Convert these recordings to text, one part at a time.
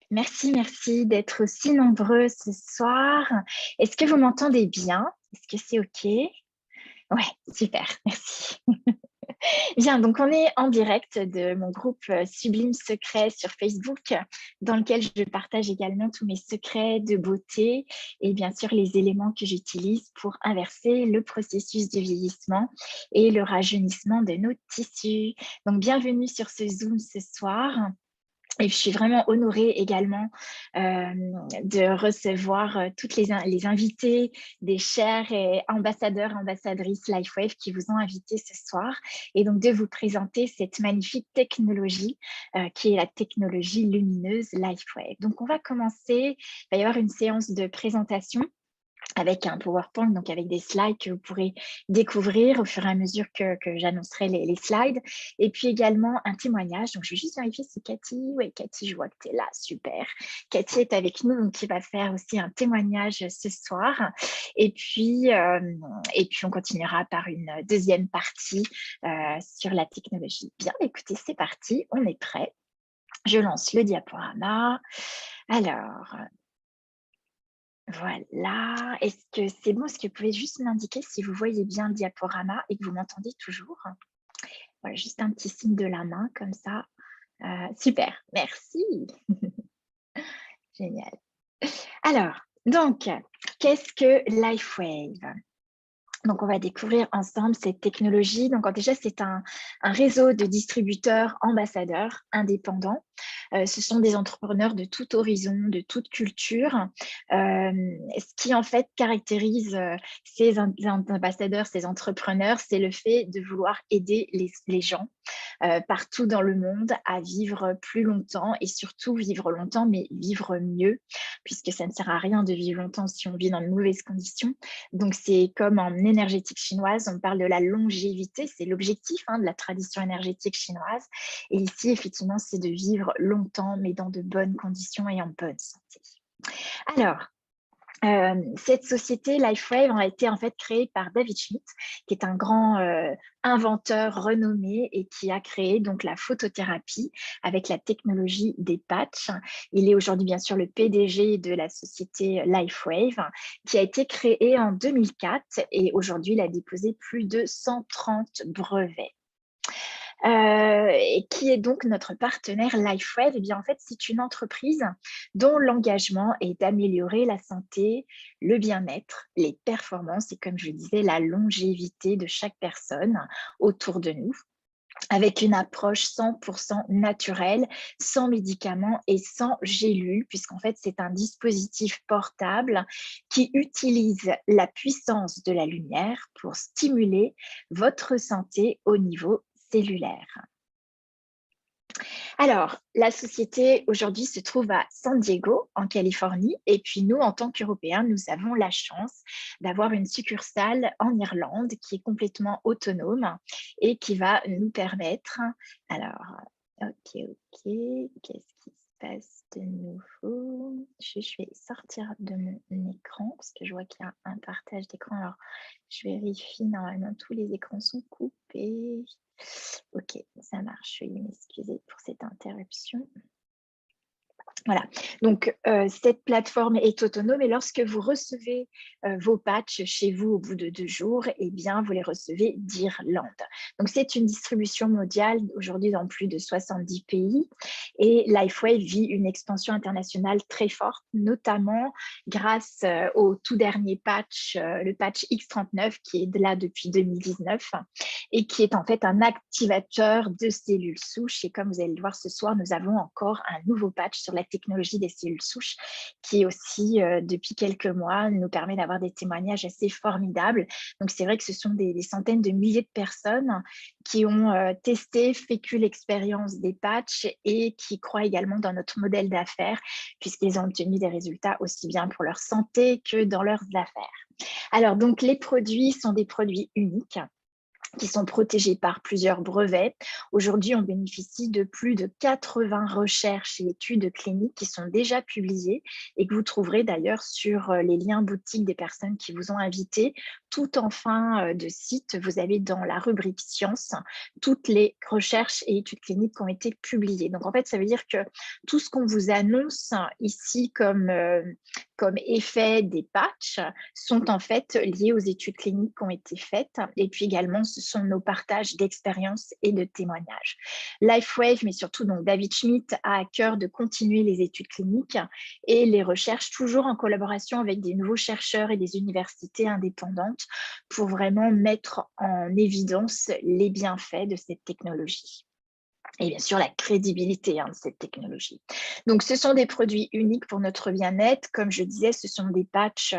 Merci d'être aussi nombreux ce soir. Est-ce que vous m'entendez bien? Est-ce que c'est OK? Ouais, super, merci. Bien, donc on est en direct de mon groupe Sublime Secret sur Facebook, dans lequel je partage également tous mes secrets de beauté et bien sûr les éléments que j'utilise pour inverser le processus de vieillissement et le rajeunissement de nos tissus. Donc bienvenue sur ce Zoom ce soir. Et je suis vraiment honorée également de recevoir toutes les invités des chers et ambassadeurs, ambassadrices LifeWave qui vous ont invité ce soir et donc de vous présenter cette magnifique technologie qui est la technologie lumineuse LifeWave. Donc on va commencer, il va y avoir une séance de présentation avec un PowerPoint, donc avec des slides que vous pourrez découvrir au fur et à mesure que j'annoncerai les slides. Et puis également un témoignage. Donc, je vais juste vérifier si Cathy, oui, Cathy, je vois que tu es là, super. Cathy est avec nous, donc qui va faire aussi un témoignage ce soir. Et puis on continuera par une deuxième partie sur la technologie. Bien, écoutez, c'est parti, on est prêt. Je lance le diaporama. Alors, voilà. Est-ce que c'est bon? Est-ce que vous pouvez juste m'indiquer si vous voyez bien le diaporama et que vous m'entendez toujours? Voilà, juste un petit signe de la main comme ça. Super, merci. Génial. Alors, donc, qu'est-ce que LifeWave? Donc, on va découvrir ensemble cette technologie. Donc, déjà, c'est un réseau de distributeurs, ambassadeurs indépendants. Ce sont des entrepreneurs de tout horizon, de toute culture. Ce qui, en fait, caractérise ces ambassadeurs, ces entrepreneurs, c'est le fait de vouloir aider les gens partout dans le monde à vivre plus longtemps et surtout vivre longtemps, mais vivre mieux, puisque ça ne sert à rien de vivre longtemps si on vit dans de mauvaises conditions. Donc, c'est comme en énergétique chinoise, on parle de la longévité, c'est l'objectif de la tradition énergétique chinoise. Et ici, effectivement, c'est de vivre longtemps, mais dans de bonnes conditions et en bonne santé. Alors, cette société LifeWave a été en fait créée par David Schmidt, qui est un grand inventeur renommé et qui a créé donc la photothérapie avec la technologie des patchs. Il est aujourd'hui bien sûr le PDG de la société LifeWave, qui a été créée en 2004 et aujourd'hui il a déposé plus de 130 brevets. Et qui est donc notre partenaire LifeWave? Eh bien, en fait, c'est une entreprise dont l'engagement est d'améliorer la santé, le bien-être, les performances et, comme je disais, la longévité de chaque personne autour de nous, avec une approche 100% naturelle, sans médicaments et sans gélules, puisqu'en fait, c'est un dispositif portable qui utilise la puissance de la lumière pour stimuler votre santé au niveau cellulaire. Alors, la société aujourd'hui se trouve à San Diego, en Californie, et puis nous, en tant qu'Européens, nous avons la chance d'avoir une succursale en Irlande qui est complètement autonome et qui va nous permettre… Alors, ok, qu'est-ce qui se passe de nouveau? Je vais sortir de mon écran parce que je vois qu'il y a un partage d'écran. Alors, je vérifie, normalement, tous les écrans sont coupés. Ok, ça marche. Veuillez m'excuser pour cette interruption. Voilà, donc cette plateforme est autonome et lorsque vous recevez vos patchs chez vous au bout de 2 jours, eh bien, vous les recevez d'Irlande. Donc, c'est une distribution mondiale aujourd'hui dans plus de 70 pays et LifeWave vit une expansion internationale très forte, notamment grâce au tout dernier patch, le patch X39 qui est là depuis 2019 et qui est en fait un activateur de cellules souches. Et comme vous allez le voir ce soir, nous avons encore un nouveau patch sur la technologie des cellules souches qui aussi, depuis quelques mois, nous permet d'avoir des témoignages assez formidables. Donc, c'est vrai que ce sont des centaines de milliers de personnes qui ont testé, vécu l'expérience des patchs et qui croient également dans notre modèle d'affaires puisqu'ils ont obtenu des résultats aussi bien pour leur santé que dans leurs affaires. Alors, donc, les produits sont des produits uniques qui sont protégés par plusieurs brevets. Aujourd'hui, on bénéficie de plus de 80 recherches et études cliniques qui sont déjà publiées et que vous trouverez d'ailleurs sur les liens boutiques des personnes qui vous ont invité. Tout en fin de site, vous avez dans la rubrique sciences toutes les recherches et études cliniques qui ont été publiées. Donc en fait, ça veut dire que tout ce qu'on vous annonce ici comme effet des patchs sont en fait liés aux études cliniques qui ont été faites. Et puis également, ce sont nos partages d'expériences et de témoignages. LifeWave, mais surtout donc David Schmidt, a à cœur de continuer les études cliniques et les recherches, toujours en collaboration avec des nouveaux chercheurs et des universités indépendantes pour vraiment mettre en évidence les bienfaits de cette technologie. Et bien sûr, la crédibilité de cette technologie. Donc, ce sont des produits uniques pour notre bien-être. Comme je disais, ce sont des patchs.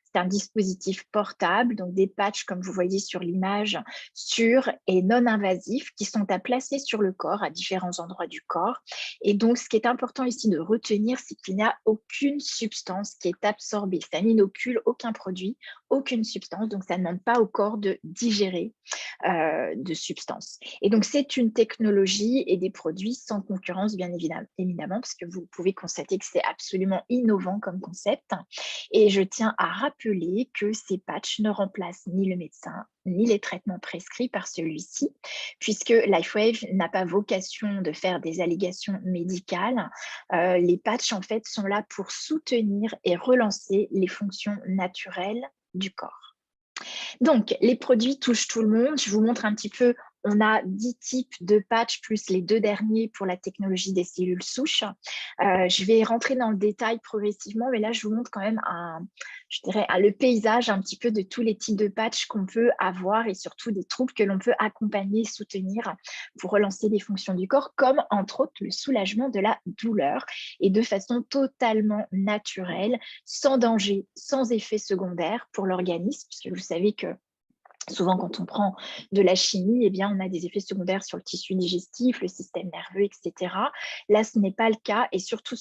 C'est un dispositif portable, donc des patchs, comme vous voyez sur l'image, sûrs et non invasifs, qui sont à placer sur le corps, à différents endroits du corps. Et donc, ce qui est important ici de retenir, c'est qu'il n'y a aucune substance qui est absorbée. Ça n'inocule aucun produit, aucune substance. Donc, ça ne demande pas au corps de digérer de substances. Et donc, c'est une technologie et des produits sans concurrence, bien évidemment, parce que vous pouvez constater que c'est absolument innovant comme concept. Et je tiens à rappeler que ces patchs ne remplacent ni le médecin, ni les traitements prescrits par celui-ci, puisque LifeWave n'a pas vocation de faire des allégations médicales. Les patchs, en fait, sont là pour soutenir et relancer les fonctions naturelles du corps. Donc, les produits touchent tout le monde. Je vous montre un petit peu, on a 10 types de patchs plus les 2 derniers pour la technologie des cellules souches. Je vais rentrer dans le détail progressivement, mais là, je vous montre quand même je dirais, le paysage un petit peu de tous les types de patchs qu'on peut avoir et surtout des troubles que l'on peut accompagner et soutenir pour relancer les fonctions du corps, comme entre autres le soulagement de la douleur et de façon totalement naturelle, sans danger, sans effet secondaire pour l'organisme, puisque vous savez que souvent, quand on prend de la chimie, eh bien, on a des effets secondaires sur le tissu digestif, le système nerveux, etc. Là, ce n'est pas le cas et surtout,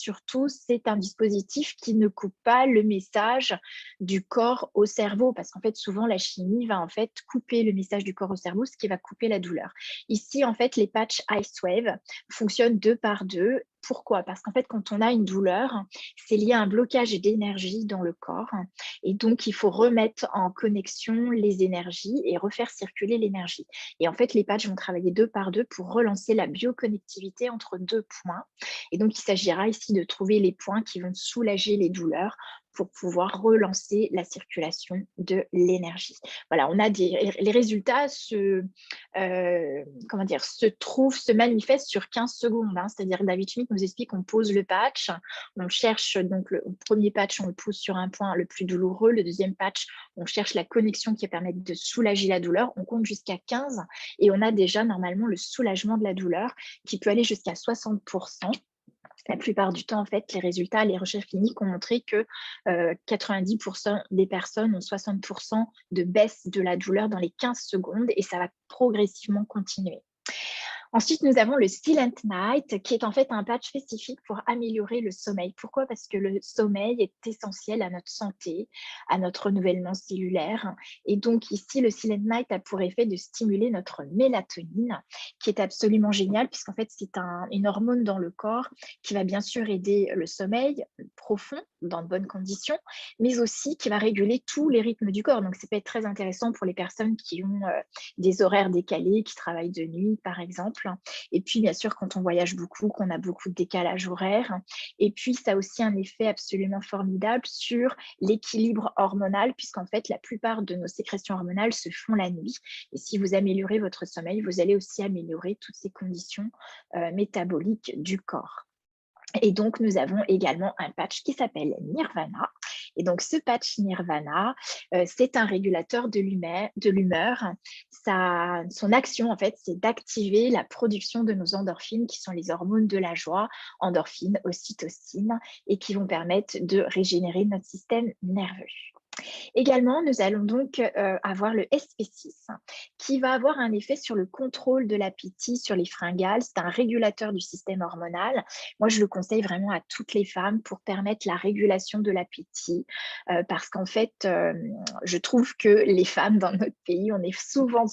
c'est un dispositif qui ne coupe pas le message du corps au cerveau parce qu'en fait, souvent, la chimie va en fait couper le message du corps au cerveau, ce qui va couper la douleur. Ici, en fait, les patchs IceWave fonctionnent 2 par 2. Pourquoi? Parce qu'en fait, quand on a une douleur, c'est lié à un blocage d'énergie dans le corps et donc, il faut remettre en connexion les énergies et refaire circuler l'énergie. Et en fait, les patchs vont travailler 2 par 2 pour relancer la bioconnectivité entre 2 points. Et donc, il s'agira ici de trouver les points qui vont soulager les douleurs pour pouvoir relancer la circulation de l'énergie. Voilà, on a les résultats se manifestent sur 15 secondes. C'est-à-dire, David Schmidt nous explique qu'on pose le patch, on cherche donc le premier patch, on le pose sur un point le plus douloureux. Le deuxième patch, on cherche la connexion qui permet de soulager la douleur. On compte jusqu'à 15 et on a déjà normalement le soulagement de la douleur qui peut aller jusqu'à 60%. La plupart du temps, en fait, les résultats, les recherches cliniques ont montré que 90% des personnes ont 60% de baisse de la douleur dans les 15 secondes et ça va progressivement continuer. Ensuite, nous avons le Silent Night, qui est en fait un patch spécifique pour améliorer le sommeil. Pourquoi? Parce que le sommeil est essentiel à notre santé, à notre renouvellement cellulaire. Et donc ici, le Silent Night a pour effet de stimuler notre mélatonine, qui est absolument génial, puisqu'en fait, c'est une hormone dans le corps qui va bien sûr aider le sommeil profond, dans de bonnes conditions, mais aussi qui va réguler tous les rythmes du corps. Donc, ça peut être très intéressant pour les personnes qui ont des horaires décalés, qui travaillent de nuit, par exemple. Et puis, bien sûr, quand on voyage beaucoup, qu'on a beaucoup de décalage horaire. Et puis, ça a aussi un effet absolument formidable sur l'équilibre hormonal, puisqu'en fait, la plupart de nos sécrétions hormonales se font la nuit. Et si vous améliorez votre sommeil, vous allez aussi améliorer toutes ces conditions métaboliques du corps. Et donc, nous avons également un patch qui s'appelle Nirvana. Et donc, ce patch Nirvana, c'est un régulateur de l'humeur. Son action, en fait, c'est d'activer la production de nos endorphines, qui sont les hormones de la joie, endorphines, ocytocine, et qui vont permettre de régénérer notre système nerveux. Également, nous allons donc avoir le SP6 qui va avoir un effet sur le contrôle de l'appétit sur les fringales. C'est un régulateur du système hormonal. Moi, je le conseille vraiment à toutes les femmes pour permettre la régulation de l'appétit parce qu'en fait, je trouve que les femmes dans notre pays, on est souvent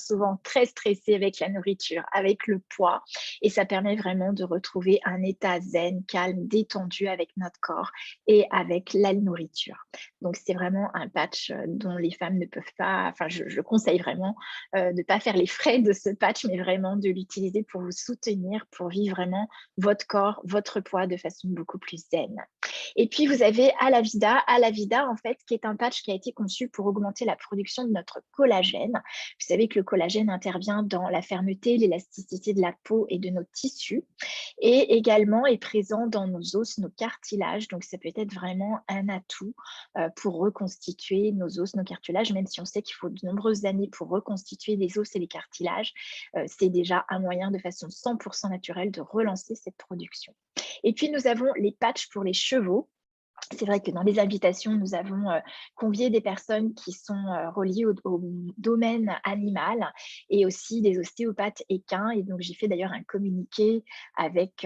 très stressées avec la nourriture, avec le poids et ça permet vraiment de retrouver un état zen, calme, détendu avec notre corps et avec la nourriture. Donc, c'est vraiment un patch dont les femmes ne peuvent pas, enfin, je conseille vraiment de ne pas faire les frais de ce patch, mais vraiment de l'utiliser pour vous soutenir, pour vivre vraiment votre corps, votre poids de façon beaucoup plus zen. Et puis, vous avez Alavida. Alavida, en fait, qui est un patch qui a été conçu pour augmenter la production de notre collagène. Vous savez que le collagène intervient dans la fermeté, l'élasticité de la peau et de nos tissus et également est présent dans nos os, nos cartilages. Donc, ça peut être vraiment un atout pour reconstituer nos os, nos cartilages, même si on sait qu'il faut de nombreuses années pour reconstituer les os et les cartilages. C'est déjà un moyen de façon 100% naturelle de relancer cette production. Et puis, nous avons les patchs pour les chevaux. C'est vrai que dans les invitations, nous avons convié des personnes qui sont reliées au domaine animal et aussi des ostéopathes équins. Et donc, j'ai fait d'ailleurs un communiqué avec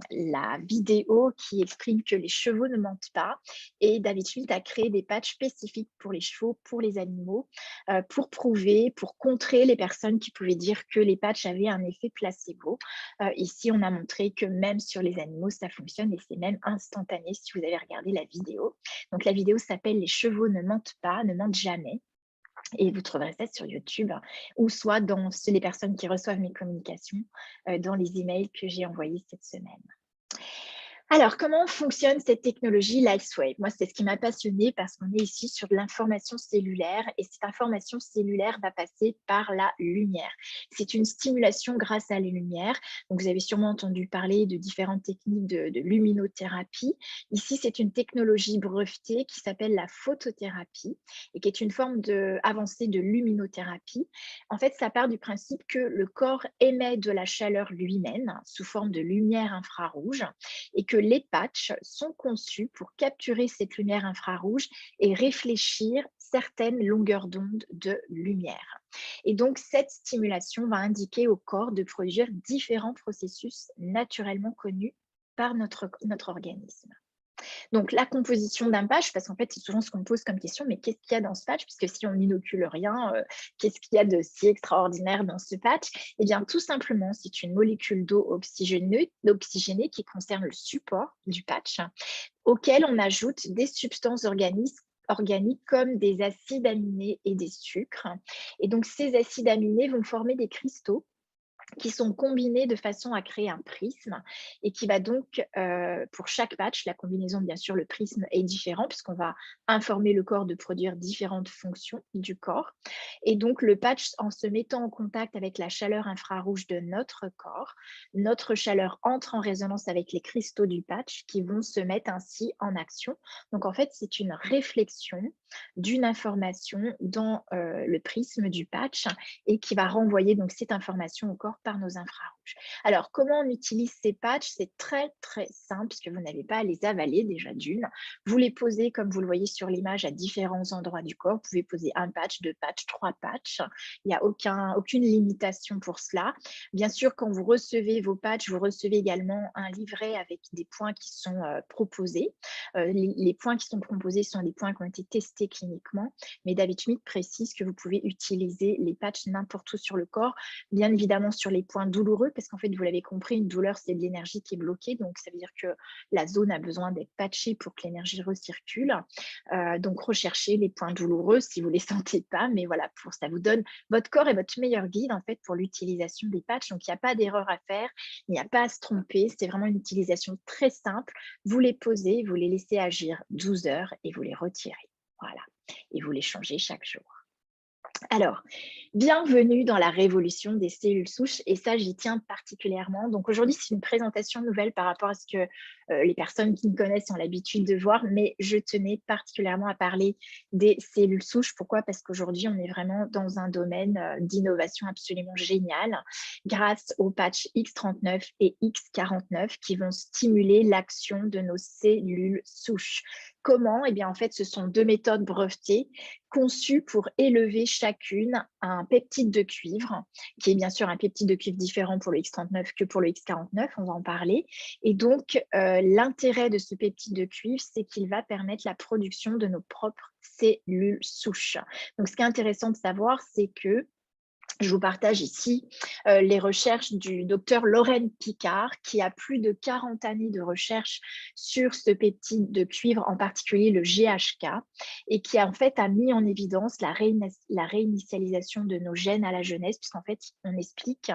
la vidéo qui exprime que les chevaux ne mentent pas. Et David Schmidt a créé des patchs spécifiques pour les chevaux, pour les animaux, pour prouver, pour contrer les personnes qui pouvaient dire que les patchs avaient un effet placebo. Ici, on a montré que même sur les animaux, ça fonctionne et c'est même instantané si vous avez regardé la vidéo. Donc, la vidéo s'appelle « Les chevaux ne mentent pas, ne mentent jamais ». Et vous trouverez ça sur YouTube ou soit dans les personnes qui reçoivent mes communications, dans les emails que j'ai envoyés cette semaine. Alors, comment fonctionne cette technologie LifeSwave? Moi, c'est ce qui m'a passionnée parce qu'on est ici sur de l'information cellulaire et cette information cellulaire va passer par la lumière. C'est une stimulation grâce à la lumière. Donc, vous avez sûrement entendu parler de différentes techniques de luminothérapie. Ici, c'est une technologie brevetée qui s'appelle la photothérapie et qui est une forme avancée de luminothérapie. En fait, ça part du principe que le corps émet de la chaleur lui-même sous forme de lumière infrarouge et que les patchs sont conçus pour capturer cette lumière infrarouge et réfléchir certaines longueurs d'onde de lumière. Et donc, cette stimulation va indiquer au corps de produire différents processus naturellement connus par notre organisme. Donc, la composition d'un patch, parce qu'en fait, c'est souvent ce qu'on me pose comme question, mais qu'est-ce qu'il y a dans ce patch? Puisque si on n'inocule rien, qu'est-ce qu'il y a de si extraordinaire dans ce patch? Eh bien, tout simplement, c'est une molécule d'eau oxygénée qui concerne le support du patch, auquel on ajoute des substances organiques comme des acides aminés et des sucres. Et donc, ces acides aminés vont former des cristaux qui sont combinés de façon à créer un prisme et qui va donc, pour chaque patch, la combinaison, bien sûr, le prisme est différent puisqu'on va informer le corps de produire différentes fonctions du corps. Et donc, le patch, en se mettant en contact avec la chaleur infrarouge de notre corps, notre chaleur entre en résonance avec les cristaux du patch qui vont se mettre ainsi en action. Donc, en fait, c'est une réflexion d'une information dans le prisme du patch et qui va renvoyer donc cette information au corps par nos infrarouges. Alors, comment on utilise ces patchs? C'est très simple puisque vous n'avez pas à les avaler déjà d'une. Vous les posez comme vous le voyez sur l'image à différents endroits du corps. Vous pouvez poser un patch, deux patchs, trois patchs. Il n'y a aucune limitation pour cela. Bien sûr, quand vous recevez vos patchs, vous recevez également un livret avec des points qui sont proposés. Les points qui sont proposés sont des points qui ont été testés cliniquement, mais David Schmidt précise que vous pouvez utiliser les patchs n'importe où sur le corps, bien évidemment sur les points douloureux, parce qu'en fait, vous l'avez compris, une douleur, c'est de l'énergie qui est bloquée, donc ça veut dire que la zone a besoin d'être patchée pour que l'énergie recircule. Donc, recherchez les points douloureux si vous ne les sentez pas, mais voilà, ça vous donne, votre corps est votre meilleur guide en fait pour l'utilisation des patchs, donc il n'y a pas d'erreur à faire, il n'y a pas à se tromper, c'est vraiment une utilisation très simple. Vous les posez, vous les laissez agir 12 heures et vous les retirez. Voilà, et vous les changez chaque jour. Alors, bienvenue dans la révolution des cellules souches et ça, j'y tiens particulièrement. Donc aujourd'hui, c'est une présentation nouvelle par rapport à ce que les personnes qui me connaissent ont l'habitude de voir, mais je tenais particulièrement à parler des cellules souches. Pourquoi? Parce qu'aujourd'hui, on est vraiment dans un domaine d'innovation absolument génial grâce aux patchs X39 et X49 qui vont stimuler l'action de nos cellules souches. Comment? Eh bien, en fait, ce sont 2 méthodes brevetées conçues pour élever chacune un peptide de cuivre, qui est bien sûr un peptide de cuivre différent pour le X39 que pour le X49, on va en parler. Et donc, l'intérêt de ce peptide de cuivre, c'est qu'il va permettre la production de nos propres cellules souches. Donc, ce qui est intéressant de savoir, c'est que je vous partage ici les recherches du docteur Lorraine Picard, qui a plus de 40 années de recherche sur ce peptide de cuivre, en particulier le GHK, et qui a en fait a mis en évidence la réinitialisation de nos gènes à la jeunesse, puisqu'en fait, on explique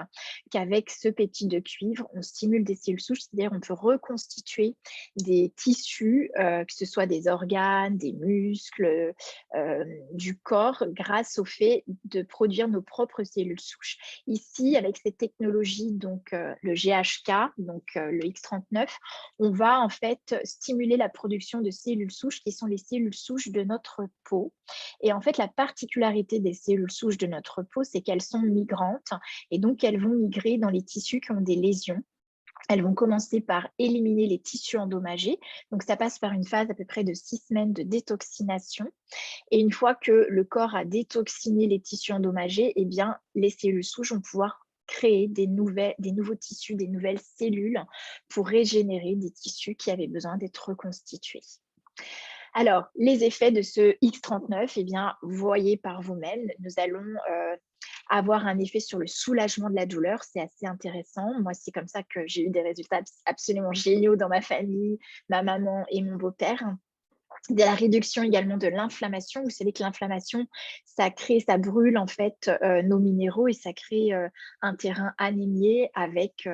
qu'avec ce peptide de cuivre, on stimule des cellules souches, c'est-à-dire on peut reconstituer des tissus, que ce soit des organes, des muscles, du corps, grâce au fait de produire nos propres cellules souches. Ici, avec cette technologie, donc le GHK, donc le X39, on va en fait stimuler la production de cellules souches qui sont les cellules souches de notre peau. Et en fait, la particularité des cellules souches de notre peau, c'est qu'elles sont migrantes et donc elles vont migrer dans les tissus qui ont des lésions. Elles vont commencer par éliminer les tissus endommagés. Donc, ça passe par une phase à peu près de 6 semaines de détoxination. Et une fois que le corps a détoxiné les tissus endommagés, eh bien, les cellules souches vont pouvoir créer des nouveaux tissus, des nouvelles cellules pour régénérer des tissus qui avaient besoin d'être reconstitués. Alors, les effets de ce X39, eh bien, vous voyez par vous-même, nous allons avoir un effet sur le soulagement de la douleur. C'est assez intéressant. Moi, c'est comme ça que j'ai eu des résultats absolument géniaux dans ma famille, ma maman et mon beau-père. De la réduction également de l'inflammation. Vous savez que l'inflammation, ça brûle en fait nos minéraux et ça crée un terrain anémié avec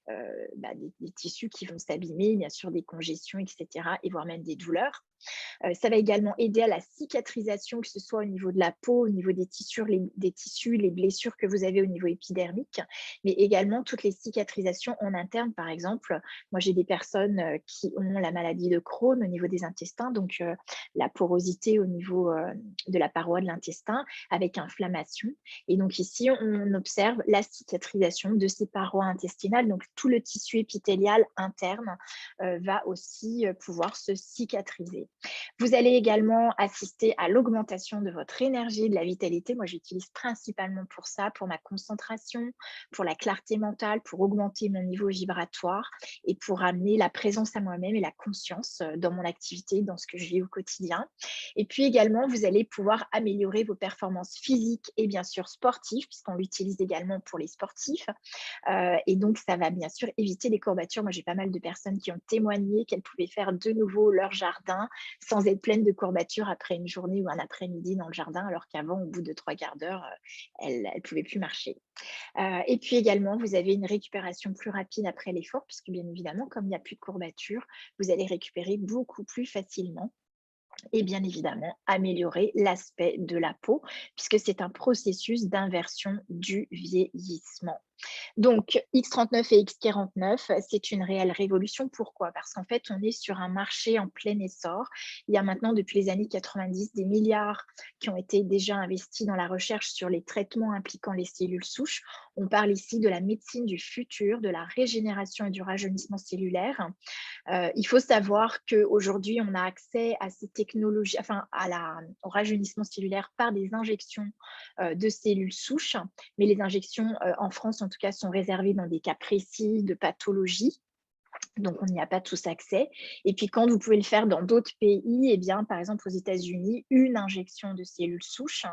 des tissus qui vont s'abîmer, bien sûr des congestions, etc. et voire même des douleurs. Ça va également aider à la cicatrisation, que ce soit au niveau de la peau, au niveau des tissus, les blessures que vous avez au niveau épidermique, mais également toutes les cicatrisations en interne. Par exemple, moi j'ai des personnes qui ont la maladie de Crohn au niveau des intestins, donc la porosité au niveau de la paroi de l'intestin avec inflammation. Et donc ici, on observe la cicatrisation de ces parois intestinales, donc tout le tissu épithélial interne va aussi pouvoir se cicatriser. Vous allez également assister à l'augmentation de votre énergie, de la vitalité. Moi, j'utilise principalement pour ça, pour ma concentration, pour la clarté mentale, pour augmenter mon niveau vibratoire et pour amener la présence à moi-même et la conscience dans mon activité, dans ce que je vis au quotidien. Et puis également, vous allez pouvoir améliorer vos performances physiques et bien sûr sportives, puisqu'on l'utilise également pour les sportifs. Et donc, ça va bien sûr éviter les courbatures. Moi, j'ai pas mal de personnes qui ont témoigné qu'elles pouvaient faire de nouveau leur jardin sans être pleines de courbatures après une journée ou un après-midi dans le jardin, alors qu'avant, au bout de 3 quarts d'heure, elles ne pouvaient plus marcher. Et puis également, vous avez une récupération plus rapide après l'effort, puisque bien évidemment, comme il n'y a plus de courbatures, vous allez récupérer beaucoup plus facilement et bien évidemment améliorer l'aspect de la peau, puisque c'est un processus d'inversion du vieillissement. Donc, X39 et X49, c'est une réelle révolution. Pourquoi? Parce qu'en fait, on est sur un marché en plein essor. Il y a maintenant, depuis les années 90, des milliards qui ont été déjà investis dans la recherche sur les traitements impliquant les cellules souches. On parle ici de la médecine du futur, de la régénération et du rajeunissement cellulaire. Il faut savoir qu'aujourd'hui, on a accès à ces technologies, enfin au rajeunissement cellulaire par des injections de cellules souches, mais les injections en France, en tout cas, sont réservées dans des cas précis de pathologie. Donc, on n'y a pas tous accès. Et puis, quand vous pouvez le faire dans d'autres pays, eh bien, par exemple, aux États-Unis, une injection de cellules souches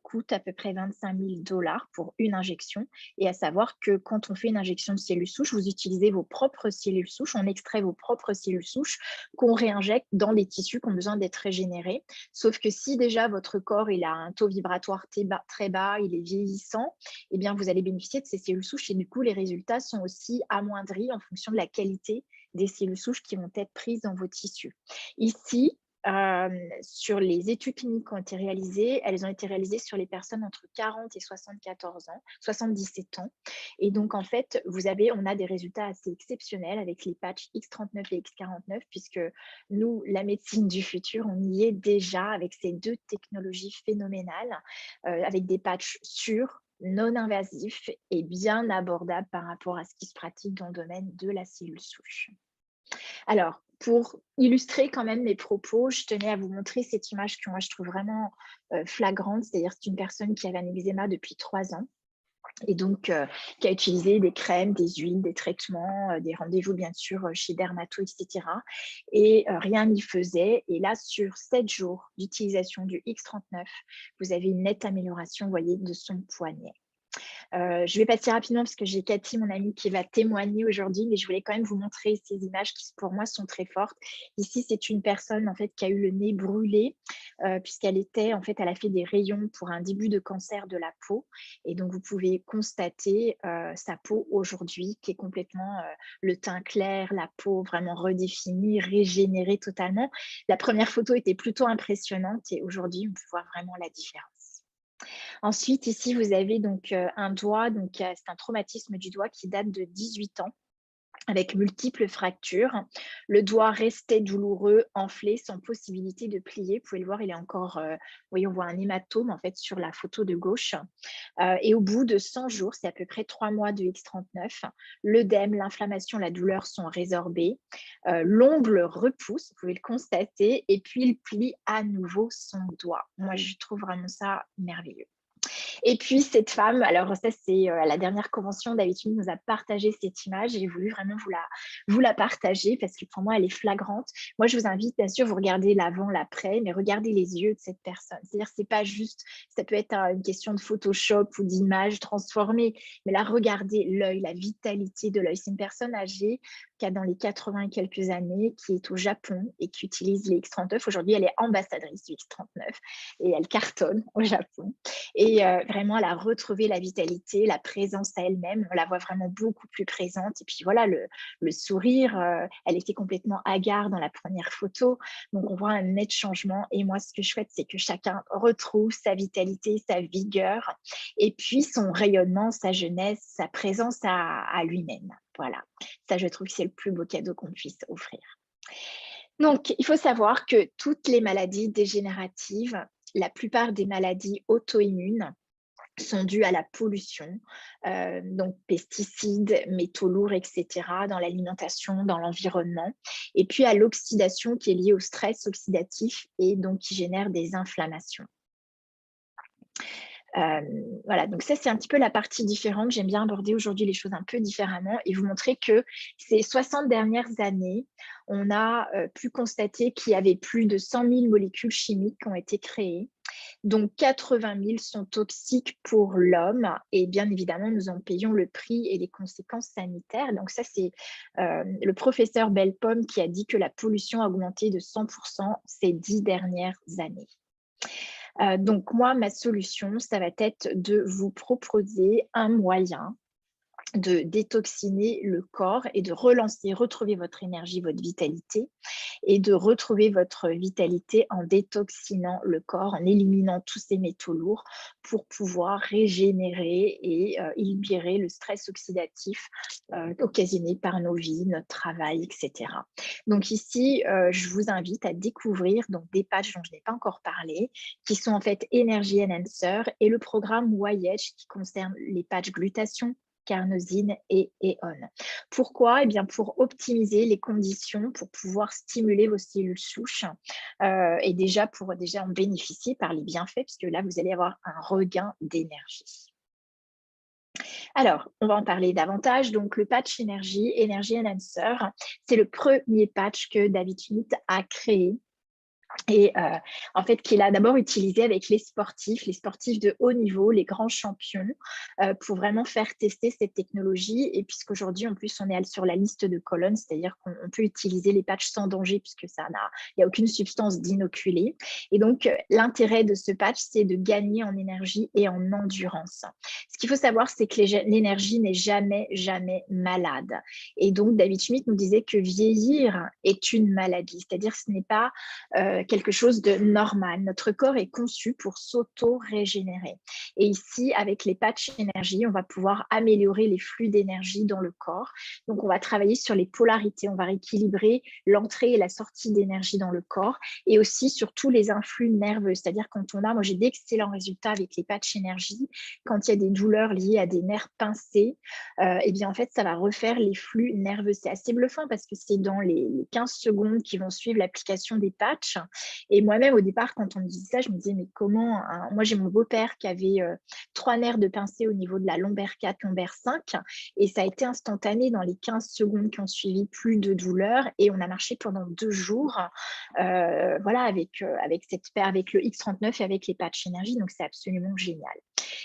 coûte à peu près 25 000 $ pour une injection. Et à savoir que quand on fait une injection de cellules souches, vous utilisez vos propres cellules souches, on extrait vos propres cellules souches qu'on réinjecte dans les tissus qui ont besoin d'être régénérés. Sauf que si déjà votre corps il a un taux vibratoire très bas, il est vieillissant, eh bien, vous allez bénéficier de ces cellules souches et du coup, les résultats sont aussi amoindris en fonction de la qualité des cellules souches qui vont être prises dans vos tissus. Ici, sur les études cliniques qui ont été réalisées, elles ont été réalisées sur les personnes entre 40 et 77 ans. Et donc, en fait, on a des résultats assez exceptionnels avec les patchs X39 et X49, puisque nous, la médecine du futur, on y est déjà avec ces deux technologies phénoménales, avec des patchs sûrs, non invasifs et bien abordables par rapport à ce qui se pratique dans le domaine de la cellule souche. Alors, pour illustrer quand même mes propos, je tenais à vous montrer cette image que moi je trouve vraiment flagrante, c'est-à-dire c'est une personne qui avait un eczéma depuis 3 ans et donc qui a utilisé des crèmes, des huiles, des traitements, des rendez-vous bien sûr chez dermato, etc. Et rien n'y faisait. Et là, sur 7 jours d'utilisation du X39, vous avez une nette amélioration, vous voyez, de son poignet. Je vais passer rapidement parce que j'ai Cathy, mon amie, qui va témoigner aujourd'hui, mais je voulais quand même vous montrer ces images qui, pour moi, sont très fortes. Ici, c'est une personne en fait qui a eu le nez brûlé puisqu'elle était en fait, elle a fait des rayons pour un début de cancer de la peau, et donc vous pouvez constater sa peau aujourd'hui qui est complètement le teint clair, la peau vraiment redéfinie, régénérée totalement. La première photo était plutôt impressionnante et aujourd'hui, on peut voir vraiment la différence. Ensuite, ici, vous avez donc un doigt, donc c'est un traumatisme du doigt qui date de 18 ans avec multiples fractures. Le doigt restait douloureux, enflé, sans possibilité de plier. Vous pouvez le voir, il est encore, oui, on voit un hématome en fait sur la photo de gauche. Et au bout de 100 jours, c'est à peu près 3 mois de X39, l'œdème, l'inflammation, la douleur sont résorbées. L'ongle repousse, vous pouvez le constater, et puis il plie à nouveau son doigt. Moi, je trouve vraiment ça merveilleux. Et puis cette femme, alors ça c'est à la dernière convention, d'habitude nous a partagé cette image. J'ai voulu vraiment vous la partager parce que pour moi elle est flagrante. Moi je vous invite bien sûr, vous regardez l'avant, l'après, mais regardez les yeux de cette personne. C'est-à-dire c'est pas juste, ça peut être une question de Photoshop ou d'image transformée, mais là regardez l'œil, la vitalité de l'œil. C'est une personne âgée qui a dans les 80 et quelques années, qui est au Japon et qui utilise les X39. Aujourd'hui elle est ambassadrice du X39 et elle cartonne au Japon. Et vraiment, elle a retrouvé la vitalité, la présence à elle-même. On la voit vraiment beaucoup plus présente. Et puis voilà, le sourire, elle était complètement hagarde dans la première photo. Donc, on voit un net changement. Et moi, ce que je souhaite, c'est que chacun retrouve sa vitalité, sa vigueur, et puis son rayonnement, sa jeunesse, sa présence à lui-même. Voilà, ça, je trouve que c'est le plus beau cadeau qu'on puisse offrir. Donc, il faut savoir que toutes les maladies dégénératives, la plupart des maladies auto-immunes sont dues à la pollution, donc pesticides, métaux lourds, etc., dans l'alimentation, dans l'environnement, et puis à l'oxydation qui est liée au stress oxydatif et donc qui génère des inflammations. Voilà, donc ça, c'est un petit peu la partie différente. J'aime bien aborder aujourd'hui les choses un peu différemment et vous montrer que ces 60 dernières années, on a pu constater qu'il y avait plus de 100 000 molécules chimiques qui ont été créées, dont 80 000 sont toxiques pour l'homme et bien évidemment, nous en payons le prix et les conséquences sanitaires. Donc ça, c'est le professeur Bellepomme qui a dit que la pollution a augmenté de 100% ces 10 dernières années. Donc moi, ma solution, ça va être de vous proposer un moyen de détoxiner le corps et de relancer, retrouver votre énergie, votre vitalité, et de retrouver votre vitalité en détoxinant le corps, en éliminant tous ces métaux lourds pour pouvoir régénérer et libérer le stress oxydatif occasionné par nos vies, notre travail, etc. Donc ici, je vous invite à découvrir donc, des patchs dont je n'ai pas encore parlé, qui sont en fait Energy Enhancer et le programme YH qui concerne les patchs glutation, carnosine et éone. Pourquoi? Eh bien, pour optimiser les conditions, pour pouvoir stimuler vos cellules souches et pour en bénéficier par les bienfaits, puisque là, vous allez avoir un regain d'énergie. Alors, on va en parler davantage. Donc, le patch Energy Enhancer, c'est le premier patch que David Schmidt a créé. Et en fait, qu'il a d'abord utilisé avec les sportifs de haut niveau, les grands champions, pour vraiment faire tester cette technologie. Et puisqu'aujourd'hui, en plus, on est sur la liste de Colonne, c'est-à-dire qu'on peut utiliser les patchs sans danger puisque il n'y a aucune substance d'inoculée. Et donc, l'intérêt de ce patch, c'est de gagner en énergie et en endurance. Ce qu'il faut savoir, c'est que l'énergie n'est jamais, jamais malade. Et donc, David Schmidt nous disait que vieillir est une maladie, c'est-à-dire ce n'est pas quelque chose de normal. Notre corps est conçu pour s'auto-régénérer. Et ici, avec les patchs énergie, on va pouvoir améliorer les flux d'énergie dans le corps. Donc, on va travailler sur les polarités. On va rééquilibrer l'entrée et la sortie d'énergie dans le corps et aussi sur tous les influx nerveux. C'est-à-dire quand moi j'ai d'excellents résultats avec les patchs énergie. Quand il y a des douleurs liées à des nerfs pincés, eh bien en fait, ça va refaire les flux nerveux. C'est assez bluffant parce que c'est dans les 15 secondes qui vont suivre l'application des patchs. Et moi-même, au départ, quand on me disait ça, je me disais, mais comment Moi, j'ai mon beau-père qui avait 3 nerfs de pincée au niveau de la lombaire 4, lombaire 5. Et ça a été instantané dans les 15 secondes qui ont suivi, plus de douleur. Et on a marché pendant 2 jours voilà, avec le X39 et avec les patchs énergie. Donc, c'est absolument génial.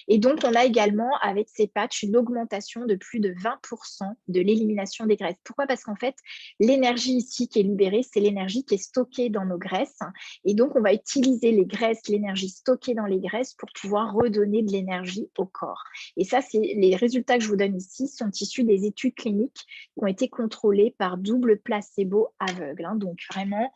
Et donc, on a également, avec ces patchs, une augmentation de plus de 20% de l'élimination des graisses. Pourquoi? Parce qu'en fait, l'énergie ici qui est libérée, c'est l'énergie qui est stockée dans nos graisses. Et donc, on va utiliser les graisses, l'énergie stockée dans les graisses pour pouvoir redonner de l'énergie au corps. Et ça, les résultats que je vous donne ici sont issus des études cliniques qui ont été contrôlées par double placebo aveugle. Donc, vraiment,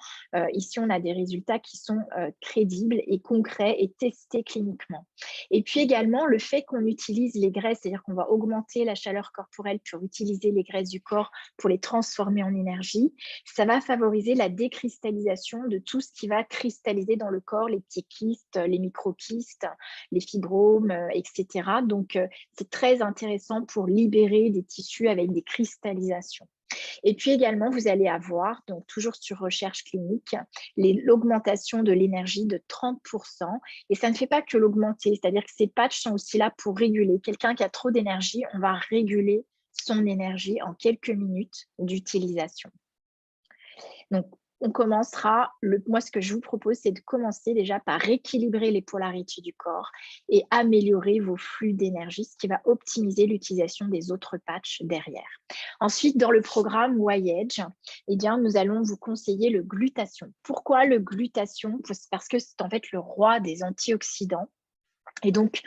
ici, on a des résultats qui sont crédibles et concrets et testés cliniquement. Et puis également, le fait qu'on utilise les graisses, c'est-à-dire qu'on va augmenter la chaleur corporelle pour utiliser les graisses du corps pour les transformer en énergie, ça va favoriser la décristallisation de tout ce qui va cristalliser dans le corps, les petits kystes, les microkystes, les fibromes, etc. Donc, c'est très intéressant pour libérer des tissus avec des cristallisations. Et puis également, vous allez avoir, donc toujours sur recherche clinique, l'augmentation de l'énergie de 30%. Et ça ne fait pas que l'augmenter, c'est-à-dire que ces patchs sont aussi là pour réguler. Quelqu'un qui a trop d'énergie, on va réguler son énergie en quelques minutes d'utilisation. Donc, on commencera, moi ce que je vous propose, c'est de commencer déjà par rééquilibrer les polarités du corps et améliorer vos flux d'énergie, ce qui va optimiser l'utilisation des autres patchs derrière. Ensuite, dans le programme Voyage, eh bien, nous allons vous conseiller le glutathion. Pourquoi le glutathion? Parce que c'est en fait le roi des antioxydants. Et donc,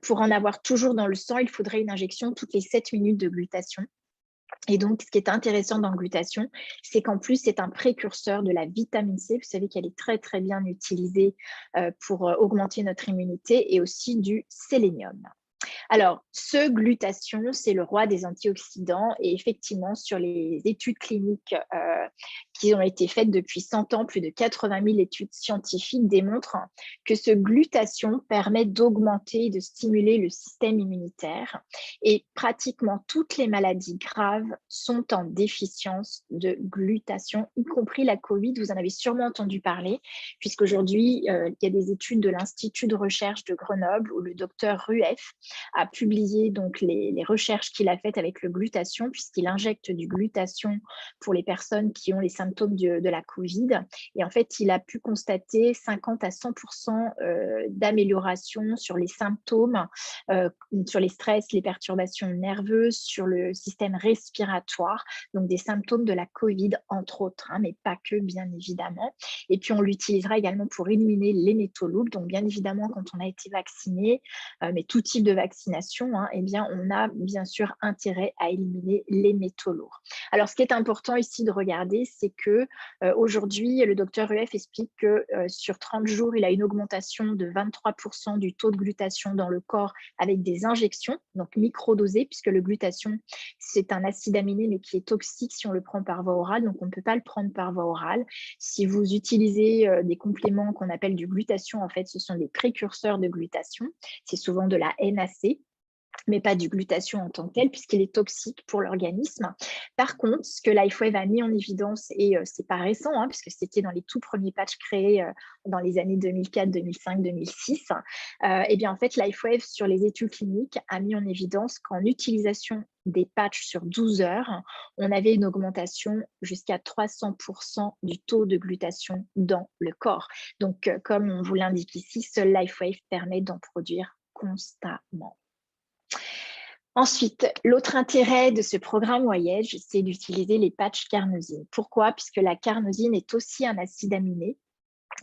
pour en avoir toujours dans le sang, il faudrait une injection toutes les 7 minutes de glutathion. Et donc, ce qui est intéressant dans le glutathion, c'est qu'en plus, c'est un précurseur de la vitamine C. Vous savez qu'elle est très, très bien utilisée pour augmenter notre immunité et aussi du sélénium. Alors, ce glutathion, c'est le roi des antioxydants et effectivement, sur les études cliniques qui ont été faites depuis 100 ans, plus de 80 000 études scientifiques démontrent que ce glutathion permet d'augmenter et de stimuler le système immunitaire et pratiquement toutes les maladies graves sont en déficience de glutathion, y compris la Covid. Vous en avez sûrement entendu parler, puisqu'aujourd'hui, il y a des études de l'Institut de recherche de Grenoble où le docteur Rueff a publié donc les recherches qu'il a faites avec le glutathion, puisqu'il injecte du glutathion pour les personnes qui ont les symptômes de la Covid. Et en fait, il a pu constater 50 à 100% d'amélioration sur les symptômes, sur les stress, les perturbations nerveuses, sur le système respiratoire, donc des symptômes de la Covid, entre autres, mais pas que, bien évidemment. Et puis, on l'utilisera également pour éliminer les métaux lourds. Donc, bien évidemment, quand on a été vacciné, mais tout type de vaccination, eh bien, on a bien sûr intérêt à éliminer les métaux lourds. Alors, ce qui est important ici de regarder, c'est que aujourd'hui, le docteur Rueff explique que sur 30 jours, il a une augmentation de 23% du taux de glutathion dans le corps avec des injections, donc microdosées, puisque le glutathion, c'est un acide aminé, mais qui est toxique si on le prend par voie orale, donc on ne peut pas le prendre par voie orale. Si vous utilisez des compléments qu'on appelle du glutathion, en fait, ce sont des précurseurs de glutathion. C'est souvent de la NAC, mais pas du glutathion en tant que tel, puisqu'il est toxique pour l'organisme. Par contre, ce que LifeWave a mis en évidence, et c'est pas récent, puisque c'était dans les tout premiers patchs créés dans les années 2004, 2005, 2006, et bien en fait, LifeWave, sur les études cliniques, a mis en évidence qu'en utilisation des patchs sur 12 heures, on avait une augmentation jusqu'à 300% du taux de glutathion dans le corps. Donc, comme on vous l'indique ici, seul LifeWave permet d'en produire constamment. Ensuite, l'autre intérêt de ce programme Voyage, c'est d'utiliser les patchs carnosine. Pourquoi? Puisque la carnosine est aussi un acide aminé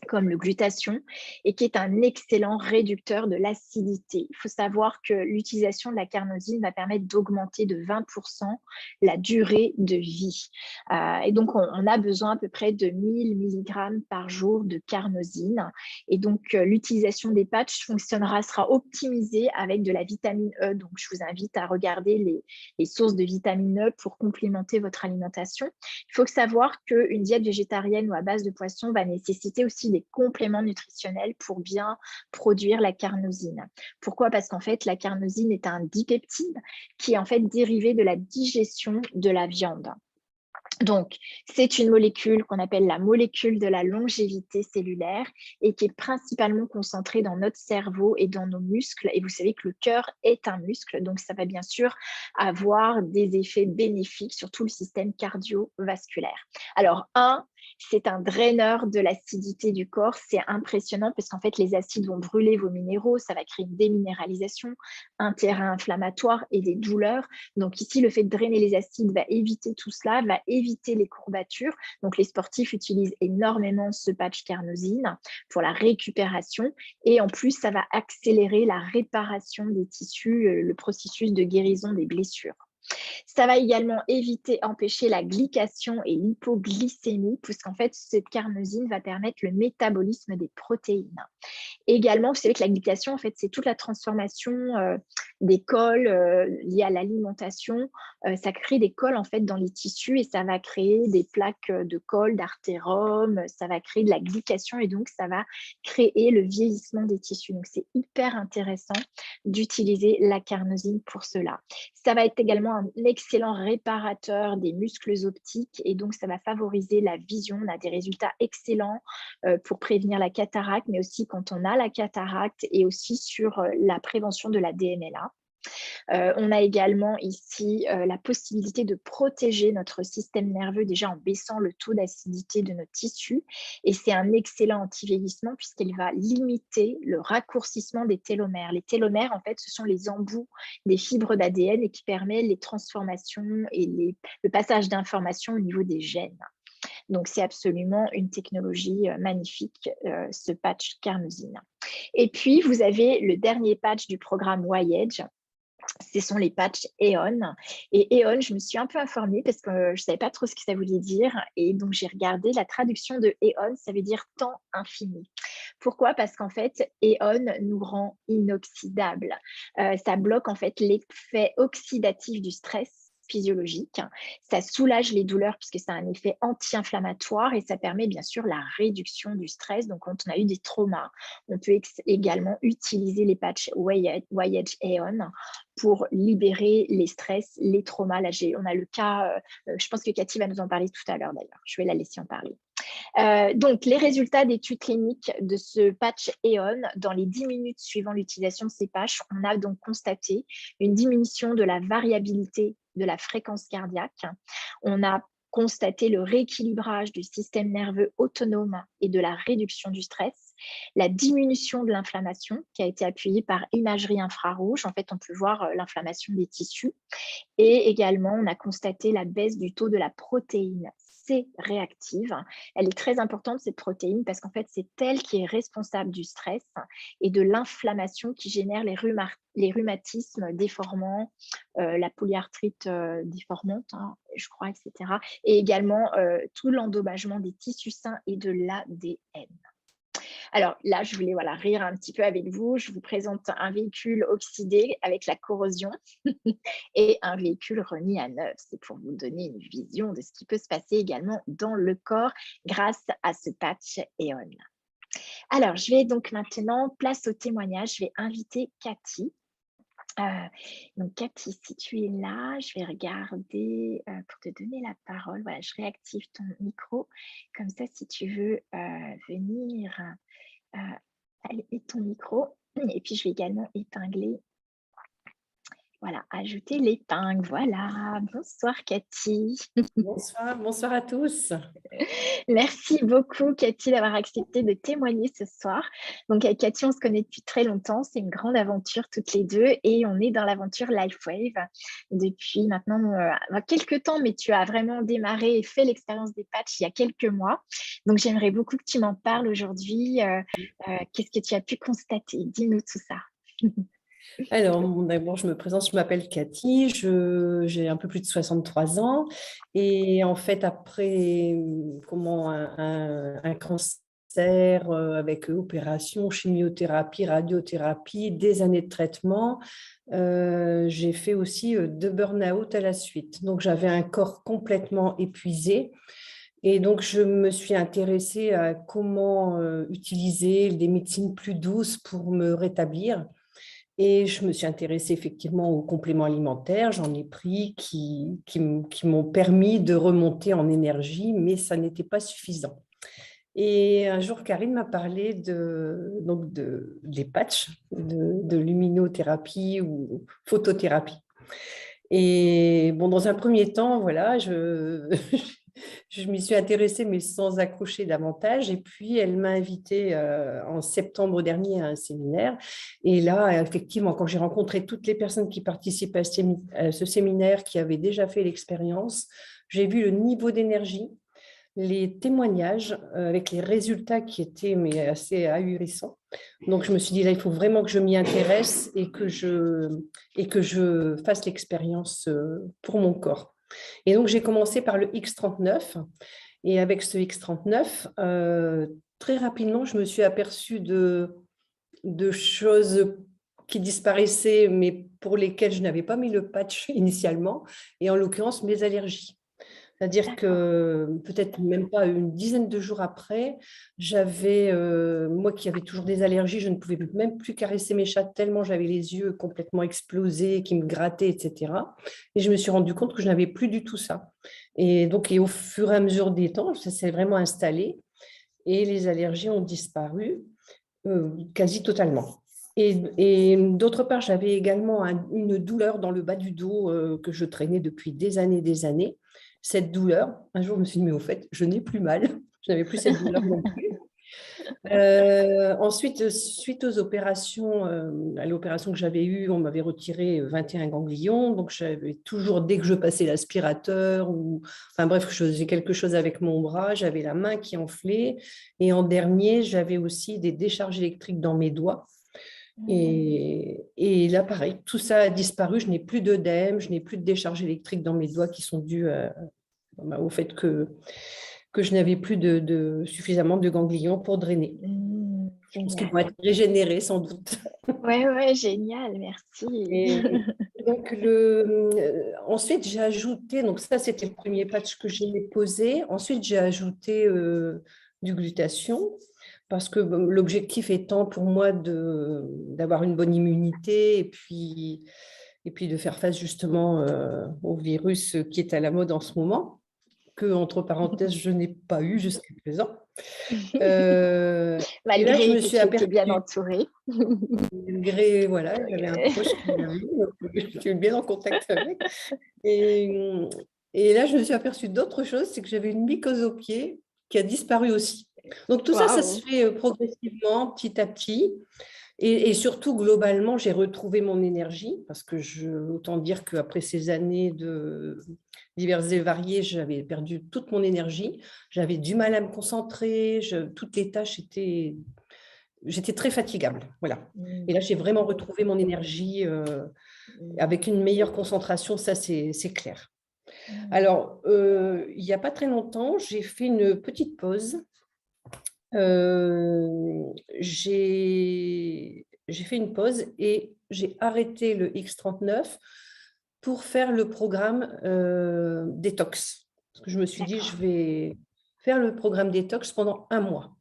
comme le glutathion, et qui est un excellent réducteur de l'acidité. Il faut savoir que l'utilisation de la carnosine va permettre d'augmenter de 20% la durée de vie. Et donc, on a besoin à peu près de 1000 mg par jour de carnosine. Et donc, l'utilisation des patchs sera optimisée avec de la vitamine E. Donc, je vous invite à regarder les sources de vitamine E pour complémenter votre alimentation. Il faut savoir qu'une diète végétarienne ou à base de poisson va nécessiter aussi des compléments nutritionnels pour bien produire la carnosine. Pourquoi? Parce qu'en fait, la carnosine est un dipeptide qui est en fait dérivé de la digestion de la viande. Donc, c'est une molécule qu'on appelle la molécule de la longévité cellulaire et qui est principalement concentrée dans notre cerveau et dans nos muscles. Et vous savez que le cœur est un muscle, donc ça va bien sûr avoir des effets bénéfiques sur tout le système cardiovasculaire. Alors, c'est un draineur de l'acidité du corps. C'est impressionnant parce qu'en fait, les acides vont brûler vos minéraux, ça va créer une déminéralisation, un terrain inflammatoire et des douleurs. Donc ici, le fait de drainer les acides va éviter tout cela, va éviter les courbatures. Donc les sportifs utilisent énormément ce patch carnosine pour la récupération. Et en plus, ça va accélérer la réparation des tissus, le processus de guérison des blessures. Ça va également empêcher la glycation et l'hypoglycémie, puisqu'en fait, cette carnosine va permettre le métabolisme des protéines. Également, vous savez que la glycation, en fait, c'est toute la transformation des cols liés à l'alimentation. Ça crée des cols, en fait, dans les tissus et ça va créer des plaques de colle, d'artérome, ça va créer de la glycation et donc ça va créer le vieillissement des tissus. Donc, c'est hyper intéressant d'utiliser la carnosine pour cela. Ça va être également un excellent réparateur des muscles optiques et donc ça va favoriser la vision. On a des résultats excellents pour prévenir la cataracte, mais aussi quand on a la cataracte et aussi sur la prévention de la DMLA. On a également ici la possibilité de protéger notre système nerveux déjà en baissant le taux d'acidité de notre tissu et c'est un excellent anti-vieillissement puisqu'il va limiter le raccourcissement des télomères. Les télomères, en fait, ce sont les embouts des fibres d'ADN et qui permettent les transformations et le passage d'informations au niveau des gènes. Donc, c'est absolument une technologie magnifique, ce patch carnosine. Et puis, vous avez le dernier patch du programme Voyage. Ce sont les patchs EON. Et EON, je me suis un peu informée parce que je ne savais pas trop ce que ça voulait dire. Et donc, j'ai regardé la traduction de EON, ça veut dire temps infini. Pourquoi? Parce qu'en fait, EON nous rend inoxydables. Ça bloque en fait l'effet oxydatif du stress physiologique. Ça soulage les douleurs puisque ça a un effet anti-inflammatoire et ça permet bien sûr la réduction du stress. Donc, quand on a eu des traumas, on peut également utiliser les patchs Voyage EON pour libérer les stress, les traumas. Là, on a le cas, je pense que Cathy va nous en parler tout à l'heure d'ailleurs. Je vais la laisser en parler. Donc, les résultats d'études cliniques de ce patch EON, dans les 10 minutes suivant l'utilisation de ces patchs, on a donc constaté une diminution de la variabilité de la fréquence cardiaque. On a constaté le rééquilibrage du système nerveux autonome et de la réduction du stress, la diminution de l'inflammation qui a été appuyée par imagerie infrarouge. En fait, on peut voir l'inflammation des tissus. Et également, on a constaté la baisse du taux de la protéine C réactive. Elle est très importante, cette protéine, parce qu'en fait, c'est elle qui est responsable du stress et de l'inflammation qui génère les rhumatismes déformants, la polyarthrite déformante, hein, je crois, etc. Et également tout l'endommagement des tissus sains et de l'ADN. Alors là, je voulais rire un petit peu avec vous. Je vous présente un véhicule oxydé avec la corrosion et un véhicule remis à neuf. C'est pour vous donner une vision de ce qui peut se passer également dans le corps grâce à ce patch EON. Alors, je vais donc maintenant, place au témoignage, je vais inviter Cathy. Donc Cathy, si tu es là, je vais regarder pour te donner la parole. Voilà, je réactive ton micro. Comme ça, si tu veux venir et ton micro. Et puis, je vais également épingler. Voilà, ajouter l'épingle. Voilà. Bonsoir Cathy. Bonsoir, bonsoir à tous. Merci beaucoup Cathy d'avoir accepté de témoigner ce soir. Donc avec Cathy, on se connaît depuis très longtemps. C'est une grande aventure toutes les deux et on est dans l'aventure LifeWave depuis maintenant quelques temps, mais tu as vraiment démarré et fait l'expérience des patchs il y a quelques mois. Donc j'aimerais beaucoup que tu m'en parles aujourd'hui. Qu'est-ce que tu as pu constater? Dis-nous tout ça. Alors, d'abord, je me présente, je m'appelle Cathy, j'ai un peu plus de 63 ans et en fait, après un cancer avec opération, chimiothérapie, radiothérapie, des années de traitement, j'ai fait aussi 2 burn-out à la suite. Donc, j'avais un corps complètement épuisé. Et donc, je me suis intéressée à comment utiliser des médecines plus douces pour me rétablir. Et je me suis intéressée effectivement aux compléments alimentaires. J'en ai pris qui m'ont permis de remonter en énergie, mais ça n'était pas suffisant. Et un jour, Karine m'a parlé des patchs, de luminothérapie ou photothérapie. Et bon, dans un premier temps, voilà, je m'y suis intéressée, mais sans accrocher davantage. Et puis, elle m'a invitée en septembre dernier à un séminaire. Et là, effectivement, quand j'ai rencontré toutes les personnes qui participaient à ce séminaire, qui avaient déjà fait l'expérience, j'ai vu le niveau d'énergie, les témoignages avec les résultats qui étaient mais assez ahurissants. Donc, je me suis dit, là, il faut vraiment que je m'y intéresse et que je fasse l'expérience pour mon corps. Et donc, j'ai commencé par le X39. Et avec ce X39, très rapidement, je me suis aperçue de choses qui disparaissaient, mais pour lesquelles je n'avais pas mis le patch initialement, et en l'occurrence, mes allergies. C'est-à-dire que peut-être même pas une dizaine de jours après, j'avais, moi qui avais toujours des allergies, je ne pouvais même plus caresser mes chats tellement j'avais les yeux complètement explosés, qui me grattaient, etc. Et je me suis rendu compte que je n'avais plus du tout ça. Et donc, et au fur et à mesure des temps, ça s'est vraiment installé et les allergies ont disparu quasi totalement. Et d'autre part, j'avais également une douleur dans le bas du dos que je traînais depuis des années, des années. Cette douleur, un jour, je me suis dit, mais au fait, je n'ai plus mal. Je n'avais plus cette douleur non plus. Ensuite, suite aux opérations, à l'opération que j'avais eue, on m'avait retiré 21 ganglions. Donc, j'avais toujours, dès que je passais l'aspirateur, enfin bref, je faisais quelque chose avec mon bras, j'avais la main qui enflait. Et en dernier, j'avais aussi des décharges électriques dans mes doigts. Et là, pareil, tout ça a disparu. Je n'ai plus d'œdème, je n'ai plus de décharge électrique dans mes doigts qui sont dues au fait que je n'avais plus suffisamment de ganglions pour drainer. Je pense qu'ils vont être régénérés sans doute. Ouais, génial, merci. Et donc, ensuite, j'ai ajouté, donc ça, c'était le premier patch que j'ai posé. Ensuite, j'ai ajouté du glutathion parce que l'objectif étant pour moi d'avoir une bonne immunité et puis de faire face justement au virus qui est à la mode en ce moment, que, entre parenthèses, je n'ai pas eu jusqu'à présent. Et là, je Malgré me que suis tu étais bien aperçue, entourée. malgré, voilà, j'avais un proche qui l'avait, donc je suis bien en contact avec. Et, et là, je me suis aperçue d'autres choses, c'est que j'avais une mycose au pied qui a disparu aussi. Donc tout ça, ça se Waouh. fait progressivement, petit à petit. Et surtout, globalement, j'ai retrouvé mon énergie parce que autant dire qu'après ces années diverses et variées, j'avais perdu toute mon énergie. J'avais du mal à me concentrer. Toutes les tâches j'étais très fatigable. Voilà. Et là, j'ai vraiment retrouvé mon énergie avec une meilleure concentration. Ça, c'est clair. Alors, il n'y a pas très longtemps, j'ai fait une petite pause. J'ai fait une pause et j'ai arrêté le X39 pour faire le programme détox. Parce que je me suis dit, je D'accord. vais faire le programme détox pendant un mois.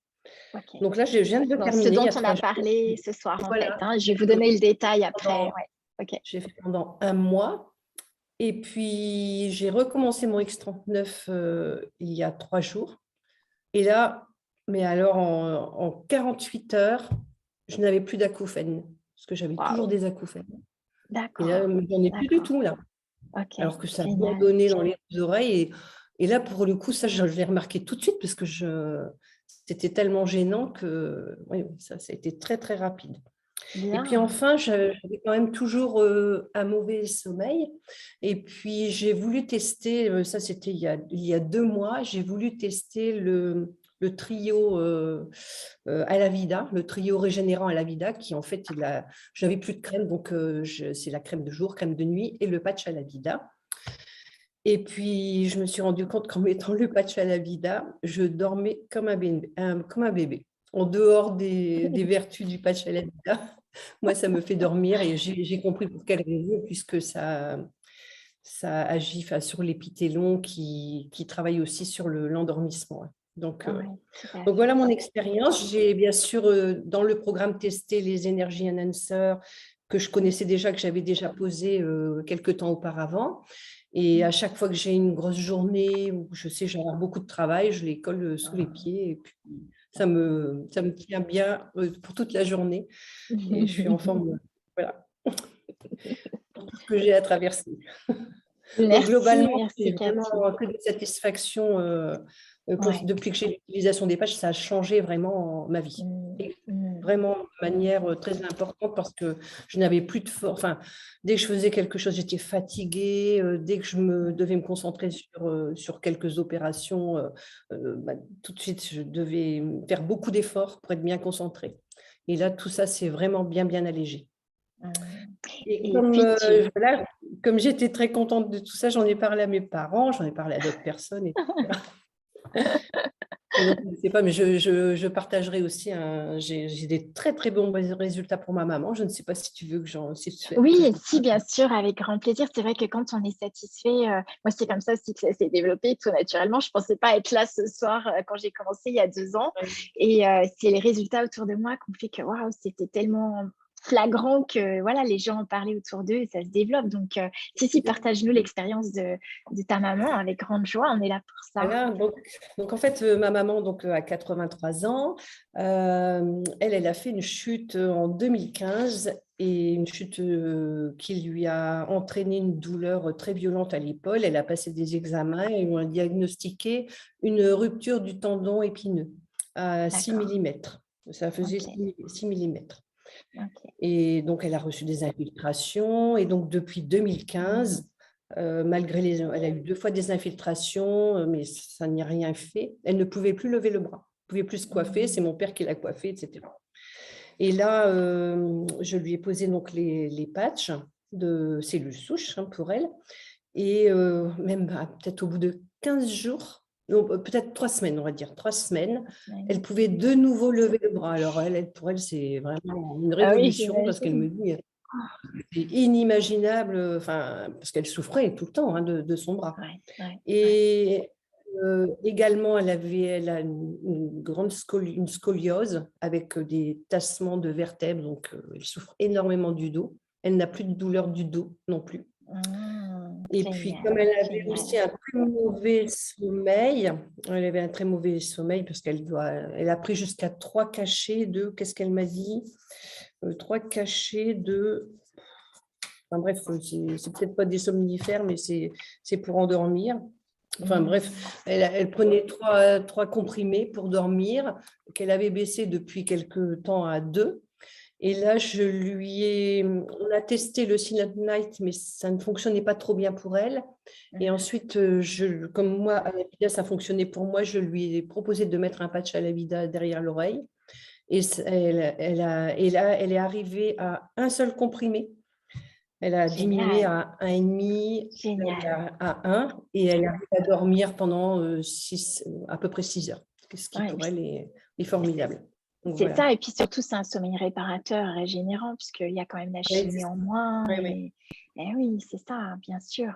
Ok. Donc là, je viens de le Donc, ce terminer il dont y a on a 3 jours. parlé ce soir, en fait, Voilà, hein. Je vais vous donner le détail après. pendant- Ouais. Ok. j'ai fait pendant un mois. Et puis, j'ai recommencé mon X39 il y a 3 jours. Et là, mais alors en 48 heures, je n'avais plus d'acouphènes, parce que j'avais toujours Waouh. des acouphènes. Et là, D'accord, j'en ai plus du d'accord. tout, là. OK, Alors que ça a bien génial. donné dans les oreilles. Et là, pour le coup, ça, je l'ai remarqué tout de suite parce que c'était tellement gênant que oui, ça a été très, très rapide. Et puis Bien. enfin, j'avais quand même toujours un mauvais sommeil. Et puis, j'ai voulu tester, ça c'était il y a 2 mois, j'ai voulu tester le trio Alavida, le trio régénérant Alavida, qui en fait, j'avais plus de crème, donc c'est la crème de jour, crème de nuit et le patch Alavida. Et puis, je me suis rendu compte qu'en mettant le patch Alavida, je dormais comme un bébé. En dehors des vertus du patch Alavida, moi, ça me fait dormir et j'ai compris pour quelle raison, puisque ça agit sur l'épithélon qui travaille aussi sur l'endormissement. Donc, Oui, tout à donc fait. voilà mon expérience. J'ai bien sûr dans le programme testé les Energy Enhancers que je connaissais déjà, que j'avais déjà posé quelques temps auparavant. Et à chaque fois que j'ai une grosse journée où je sais que j'ai beaucoup de travail, je les colle sous les pieds et puis ça me tient bien pour toute la journée et je suis en forme. Voilà, pour tout ce que j'ai à traverser. Donc Merci, globalement, merci c'est vraiment Cathy. que de satisfaction Ouais. depuis que j'ai l'utilisation des patchs, ça a changé vraiment ma vie. Mmh, Et mmh. vraiment de manière très importante parce que je n'avais plus de force. Enfin, dès que je faisais quelque chose, j'étais fatiguée. Dès que devais me concentrer sur quelques opérations, bah, tout de suite, je devais faire beaucoup d'efforts pour être bien concentrée. Et là, tout ça, c'est vraiment bien, bien allégé. Mmh. Et Et puis tu voilà, comme j'étais très contente de tout ça, j'en ai parlé à mes parents, j'en ai parlé à d'autres personnes, etc. Et donc, je ne sais pas, mais je partagerai aussi. J'ai des très, très bons résultats pour ma maman. Je ne sais pas si tu veux si tu souhaites que je oui, te si, parle. bien sûr, avec grand plaisir. C'est vrai que quand on est satisfait, moi, c'est comme ça aussi que ça s'est développé tout naturellement. Je pensais pas être là ce soir quand j'ai commencé il y a 2 ans. Et c'est les résultats autour de moi qui ont fait que waouh, c'était tellement flagrant que voilà, les gens en parlaient autour d'eux et ça se développe. Donc, si, partage-nous l'expérience de ta maman avec grande joie. On est là pour ça. Voilà, donc en fait, ma maman a 83 ans. Elle a fait une chute en 2015 et une chute qui lui a entraîné une douleur très violente à l'épaule. Elle a passé des examens et ils lui ont diagnostiqué une rupture du tendon épineux à 6 D'accord. millimètres. Ça faisait Ok. 6 millimètres. Ok. Et donc, elle a reçu des infiltrations. Et donc, depuis 2015, elle a eu 2 fois des infiltrations, mais ça n'y a rien fait. Elle ne pouvait plus lever le bras, elle ne pouvait plus se coiffer. C'est Mmh. mon père qui l'a coiffée, etc. Et là, je lui ai posé donc les patchs de cellules souches pour elle. Et même peut-être au bout de 15 jours, peut-être 3 semaines, on va dire, 3 semaines, elle pouvait de nouveau lever le bras. Alors, pour elle, c'est vraiment une Ah oui, révolution parce qu'elle j'imagine. me dit, c'est inimaginable, enfin, parce qu'elle souffrait tout le temps de son bras. Ouais, ouais, ouais. Et également, elle a une grande une scoliose avec des tassements de vertèbres, donc elle souffre énormément du dos. Elle n'a plus de douleur du dos non plus. Et puis, comme Génial, elle avait aussi génial. un très mauvais sommeil, elle avait un très mauvais sommeil parce elle a pris jusqu'à 3 cachets de, qu'est-ce qu'elle m'a dit? 3 cachets de, enfin bref, c'est peut-être pas des somnifères, mais c'est pour endormir. Enfin Mmh. bref, elle prenait 3 comprimés pour dormir, qu'elle avait baissé depuis quelque temps à 2. Et là, on a testé le Silent Night, mais ça ne fonctionnait pas trop bien pour elle. Et Mmh. ensuite, comme moi, à la vida, ça fonctionnait pour moi, je lui ai proposé de mettre un patch à la vida derrière l'oreille. Et elle est arrivée à un seul comprimé. Elle a diminué Génial, à 1,5, génial. à 1, et elle arrive à dormir pendant à peu près 6 heures, ce qui Ouais, et pour puis elle est formidable. Donc c'est voilà. ça et puis surtout, c'est un sommeil réparateur, régénérant puisqu'il y a quand même la Oui, c'est chimie en ça. moins Oui, oui. et oui, c'est ça, bien sûr.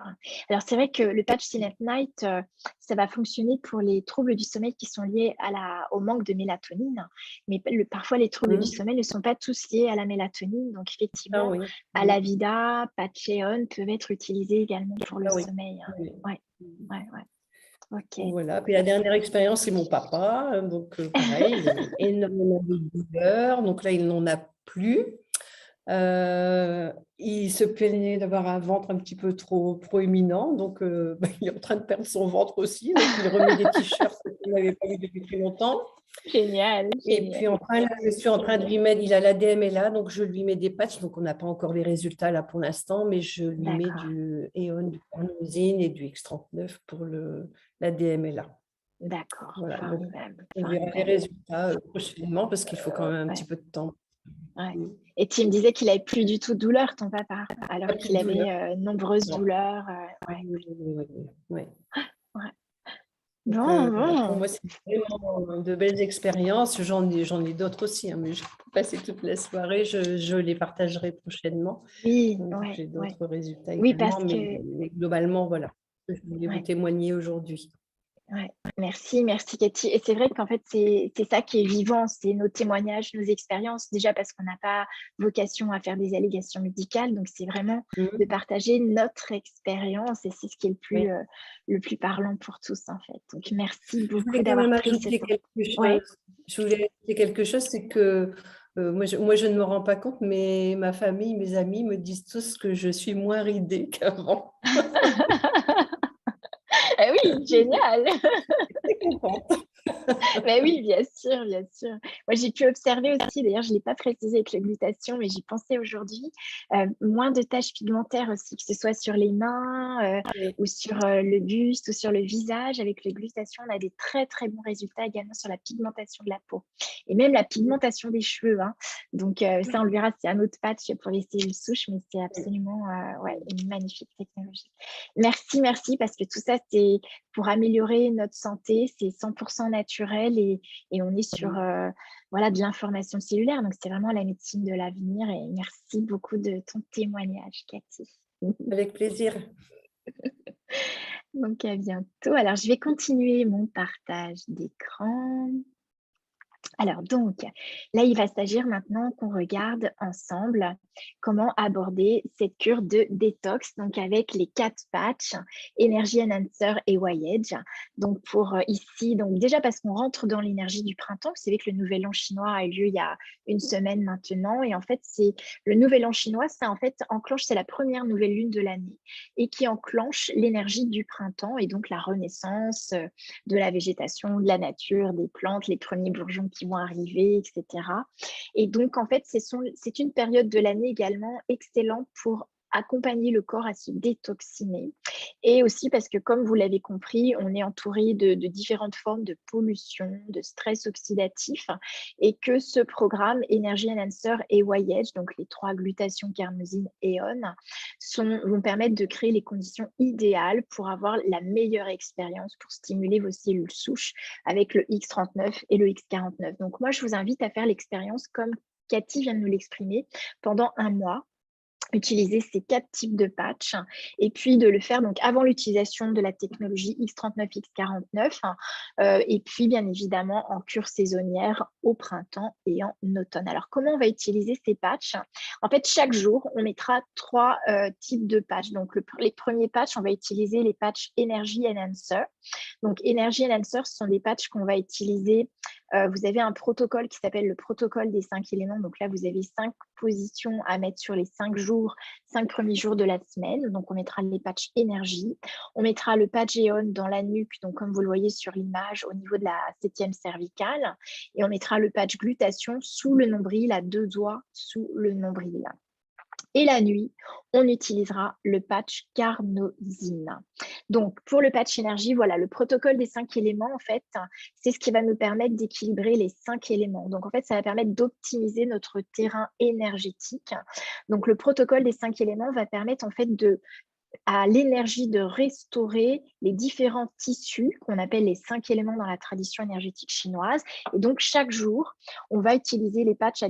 Alors c'est vrai que le patch Silent Night, ça va fonctionner pour les troubles du sommeil qui sont liés au manque de mélatonine, mais parfois les troubles du Mmh. sommeil ne sont pas tous liés à la mélatonine, donc Ah effectivement, oui. Mmh. Alavida, Patcheon peuvent être utilisés également pour le Ah oui. sommeil. Oui. Ouais, Mmh. ouais, ouais. OK. Donc voilà. Puis la dernière expérience, c'est mon papa. Donc pareil, il a eu énormément de douleurs. Donc là, il n'en a plus. Il se plaignait d'avoir un ventre un petit peu trop proéminent, donc il est en train de perdre son ventre aussi, donc il remet des t-shirts qu'il n'avait pas eu depuis très longtemps. Génial, Et génial. puis enfin, là, je suis en train de lui mettre, il a l'ADMLA, donc je lui mets des patchs, donc on n'a pas encore les résultats là pour l'instant, mais je lui mets D'accord, du Eon, du carnosine et du X39 pour l'ADMLA. d'accord, Voilà, donc formidable, on verra les formidable. résultats prochainement parce qu'il faut quand même un petit Ouais, peu de temps. ouais. Mm. Et tu me disais qu'il avait plus du tout de douleur, ton papa, Pas alors plus qu'il de avait douleur. nombreuses Non. douleurs. Oui, Ouais, oui, oui, oui, oui, oui. ouais. Donc, Bon, voilà, pour bon. moi, c'est vraiment de belles expériences. J'en ai d'autres aussi, hein, mais je vais pas passer toute la soirée. Je les partagerai prochainement. Oui, Donc, ouais, j'ai ouais. d'autres résultats Oui, parce également, que, mais globalement, voilà, je voulais vous ouais. témoigner aujourd'hui. Ouais, merci, merci Cathy. Et c'est vrai qu'en fait, c'est ça qui est vivant, c'est nos témoignages, nos expériences, déjà parce qu'on n'a pas vocation à faire des allégations médicales, donc c'est vraiment de Mhm. partager notre expérience et c'est ce qui est Oui. le plus parlant pour tous en fait. Donc merci Je beaucoup voulais quand même d'avoir pris ce ajouter temps. quelque Ouais. chose. Je voulais ajouter quelque chose, c'est que moi, je ne me rends pas compte, mais ma famille, mes amis me disent tous que je suis moins ridée qu'avant. Eh oui, génial. Très contente. Mais oui, bien sûr, bien sûr. Moi, j'ai pu observer aussi, d'ailleurs, je ne l'ai pas précisé avec la glutation, mais j'y pensais aujourd'hui, moins de taches pigmentaires aussi, que ce soit sur les mains Oui. ou sur le buste ou sur le visage. Avec la glutation, on a des très, très bons résultats également sur la pigmentation de la peau et même la pigmentation des cheveux. Hein. Donc, ça, on le verra, c'est un autre patch pour les cellules souches, mais c'est absolument ouais, une magnifique technologie. Merci, merci, parce que tout ça, c'est pour améliorer notre santé, c'est 100% naturel et on est sur voilà, de l'information cellulaire. Donc, c'est vraiment la médecine de l'avenir. Et merci beaucoup de ton témoignage, Cathy. Avec plaisir. Donc, à bientôt. Alors, je vais continuer mon partage d'écran. Alors donc, là, il va s'agir maintenant qu'on regarde ensemble comment aborder cette cure de détox, donc avec les 4 patchs, Energy Enhancer et Voyage. Donc pour ici, donc déjà parce qu'on rentre dans l'énergie du printemps, vous savez que le Nouvel An chinois a eu lieu il y a une semaine maintenant, et en fait, c'est le Nouvel An chinois, ça en fait enclenche, c'est la première nouvelle lune de l'année, et qui enclenche l'énergie du printemps, et donc la renaissance de la végétation, de la nature, des plantes, les premiers bourgeons qui vont arriver, etc. Et donc, en fait, c'est une période de l'année également excellente pour accompagner le corps à se détoxiner. Et aussi parce que, comme vous l'avez compris, on est entouré de différentes formes de pollution, de stress oxydatif, et que ce programme Energy Enhancer et Voyage, donc les 3 glutations, carnosine et on, vont permettre de créer les conditions idéales pour avoir la meilleure expérience, pour stimuler vos cellules souches avec le X39 et le X49. Donc moi, je vous invite à faire l'expérience comme Cathy vient de nous l'exprimer pendant un mois, utiliser ces 4 types de patchs et puis de le faire donc avant l'utilisation de la technologie X39, X49 et puis bien évidemment en cure saisonnière au printemps et en automne. Alors comment on va utiliser ces patchs? En fait, chaque jour, on mettra 3 types de patchs. Donc les premiers patchs, on va utiliser les patchs Energy Enhancer. Donc Energy Enhancer, ce sont des patchs qu'on va utiliser. Vous avez un protocole qui s'appelle le protocole des 5 éléments. Donc là, vous avez 5 positions à mettre sur les 5 jours, 5 premiers jours de la semaine. Donc on mettra les patchs énergie. On mettra le patch Eon dans la nuque, donc comme vous le voyez sur l'image, au niveau de la 7e cervicale. Et on mettra le patch glutation sous le nombril, à 2 doigts sous le nombril. Et la nuit, on utilisera le patch carnosine. Donc, pour le patch énergie, voilà, le protocole des 5 éléments, en fait, c'est ce qui va nous permettre d'équilibrer les 5 éléments. Donc, en fait, ça va permettre d'optimiser notre terrain énergétique. Donc, le protocole des 5 éléments va permettre, en fait, à l'énergie de restaurer les différents tissus qu'on appelle les 5 éléments dans la tradition énergétique chinoise. Et donc, chaque jour, on va utiliser les patchs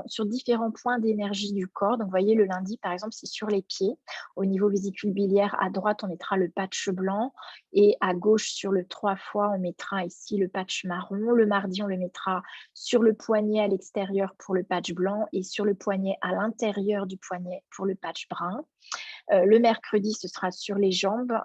sur différents points d'énergie du corps. Donc, vous voyez, le lundi, par exemple, c'est sur les pieds. Au niveau vésicule biliaire, à droite, on mettra le patch blanc et à gauche, sur le 3 fois, on mettra ici le patch marron. Le mardi, on le mettra sur le poignet à l'extérieur pour le patch blanc et sur le poignet à l'intérieur du poignet pour le patch brun. Le mercredi, ce sera sur les jambes,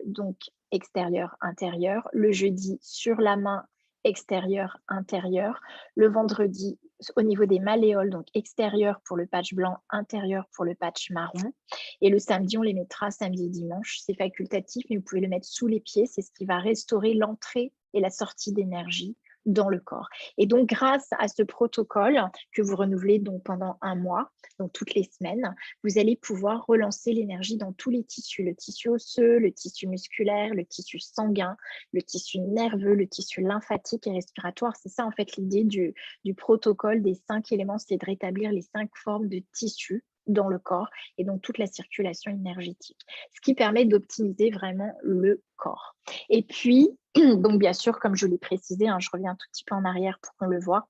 donc extérieur, intérieur. Le jeudi, sur la main extérieur, intérieur. Le vendredi, au niveau des malléoles, donc extérieur pour le patch blanc, intérieur pour le patch marron. Et le samedi, on les mettra samedi et dimanche. C'est facultatif, mais vous pouvez le mettre sous les pieds. C'est ce qui va restaurer l'entrée et la sortie d'énergie dans le corps. Et donc, grâce à ce protocole que vous renouvelez donc pendant un mois, donc toutes les semaines, vous allez pouvoir relancer l'énergie dans tous les tissus, le tissu osseux, le tissu musculaire, le tissu sanguin, le tissu nerveux, le tissu lymphatique et respiratoire. C'est ça, en fait, l'idée du protocole des 5 éléments, c'est de rétablir les 5 formes de tissu dans le corps et donc toute la circulation énergétique, ce qui permet d'optimiser vraiment le corps. Et puis, donc bien sûr, comme je l'ai précisé, je reviens un tout petit peu en arrière pour qu'on le voit,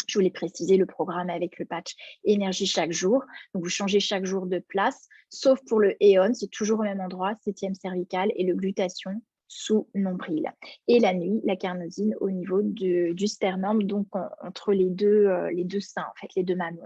je voulais préciser le programme avec le patch énergie chaque jour. Donc, vous changez chaque jour de place, sauf pour le Aeon, c'est toujours au même endroit, 7e cervical, et le glutation sous nombril. Et la nuit, la carnosine au niveau du sternum, donc entre les deux seins, en fait, les deux mamelons.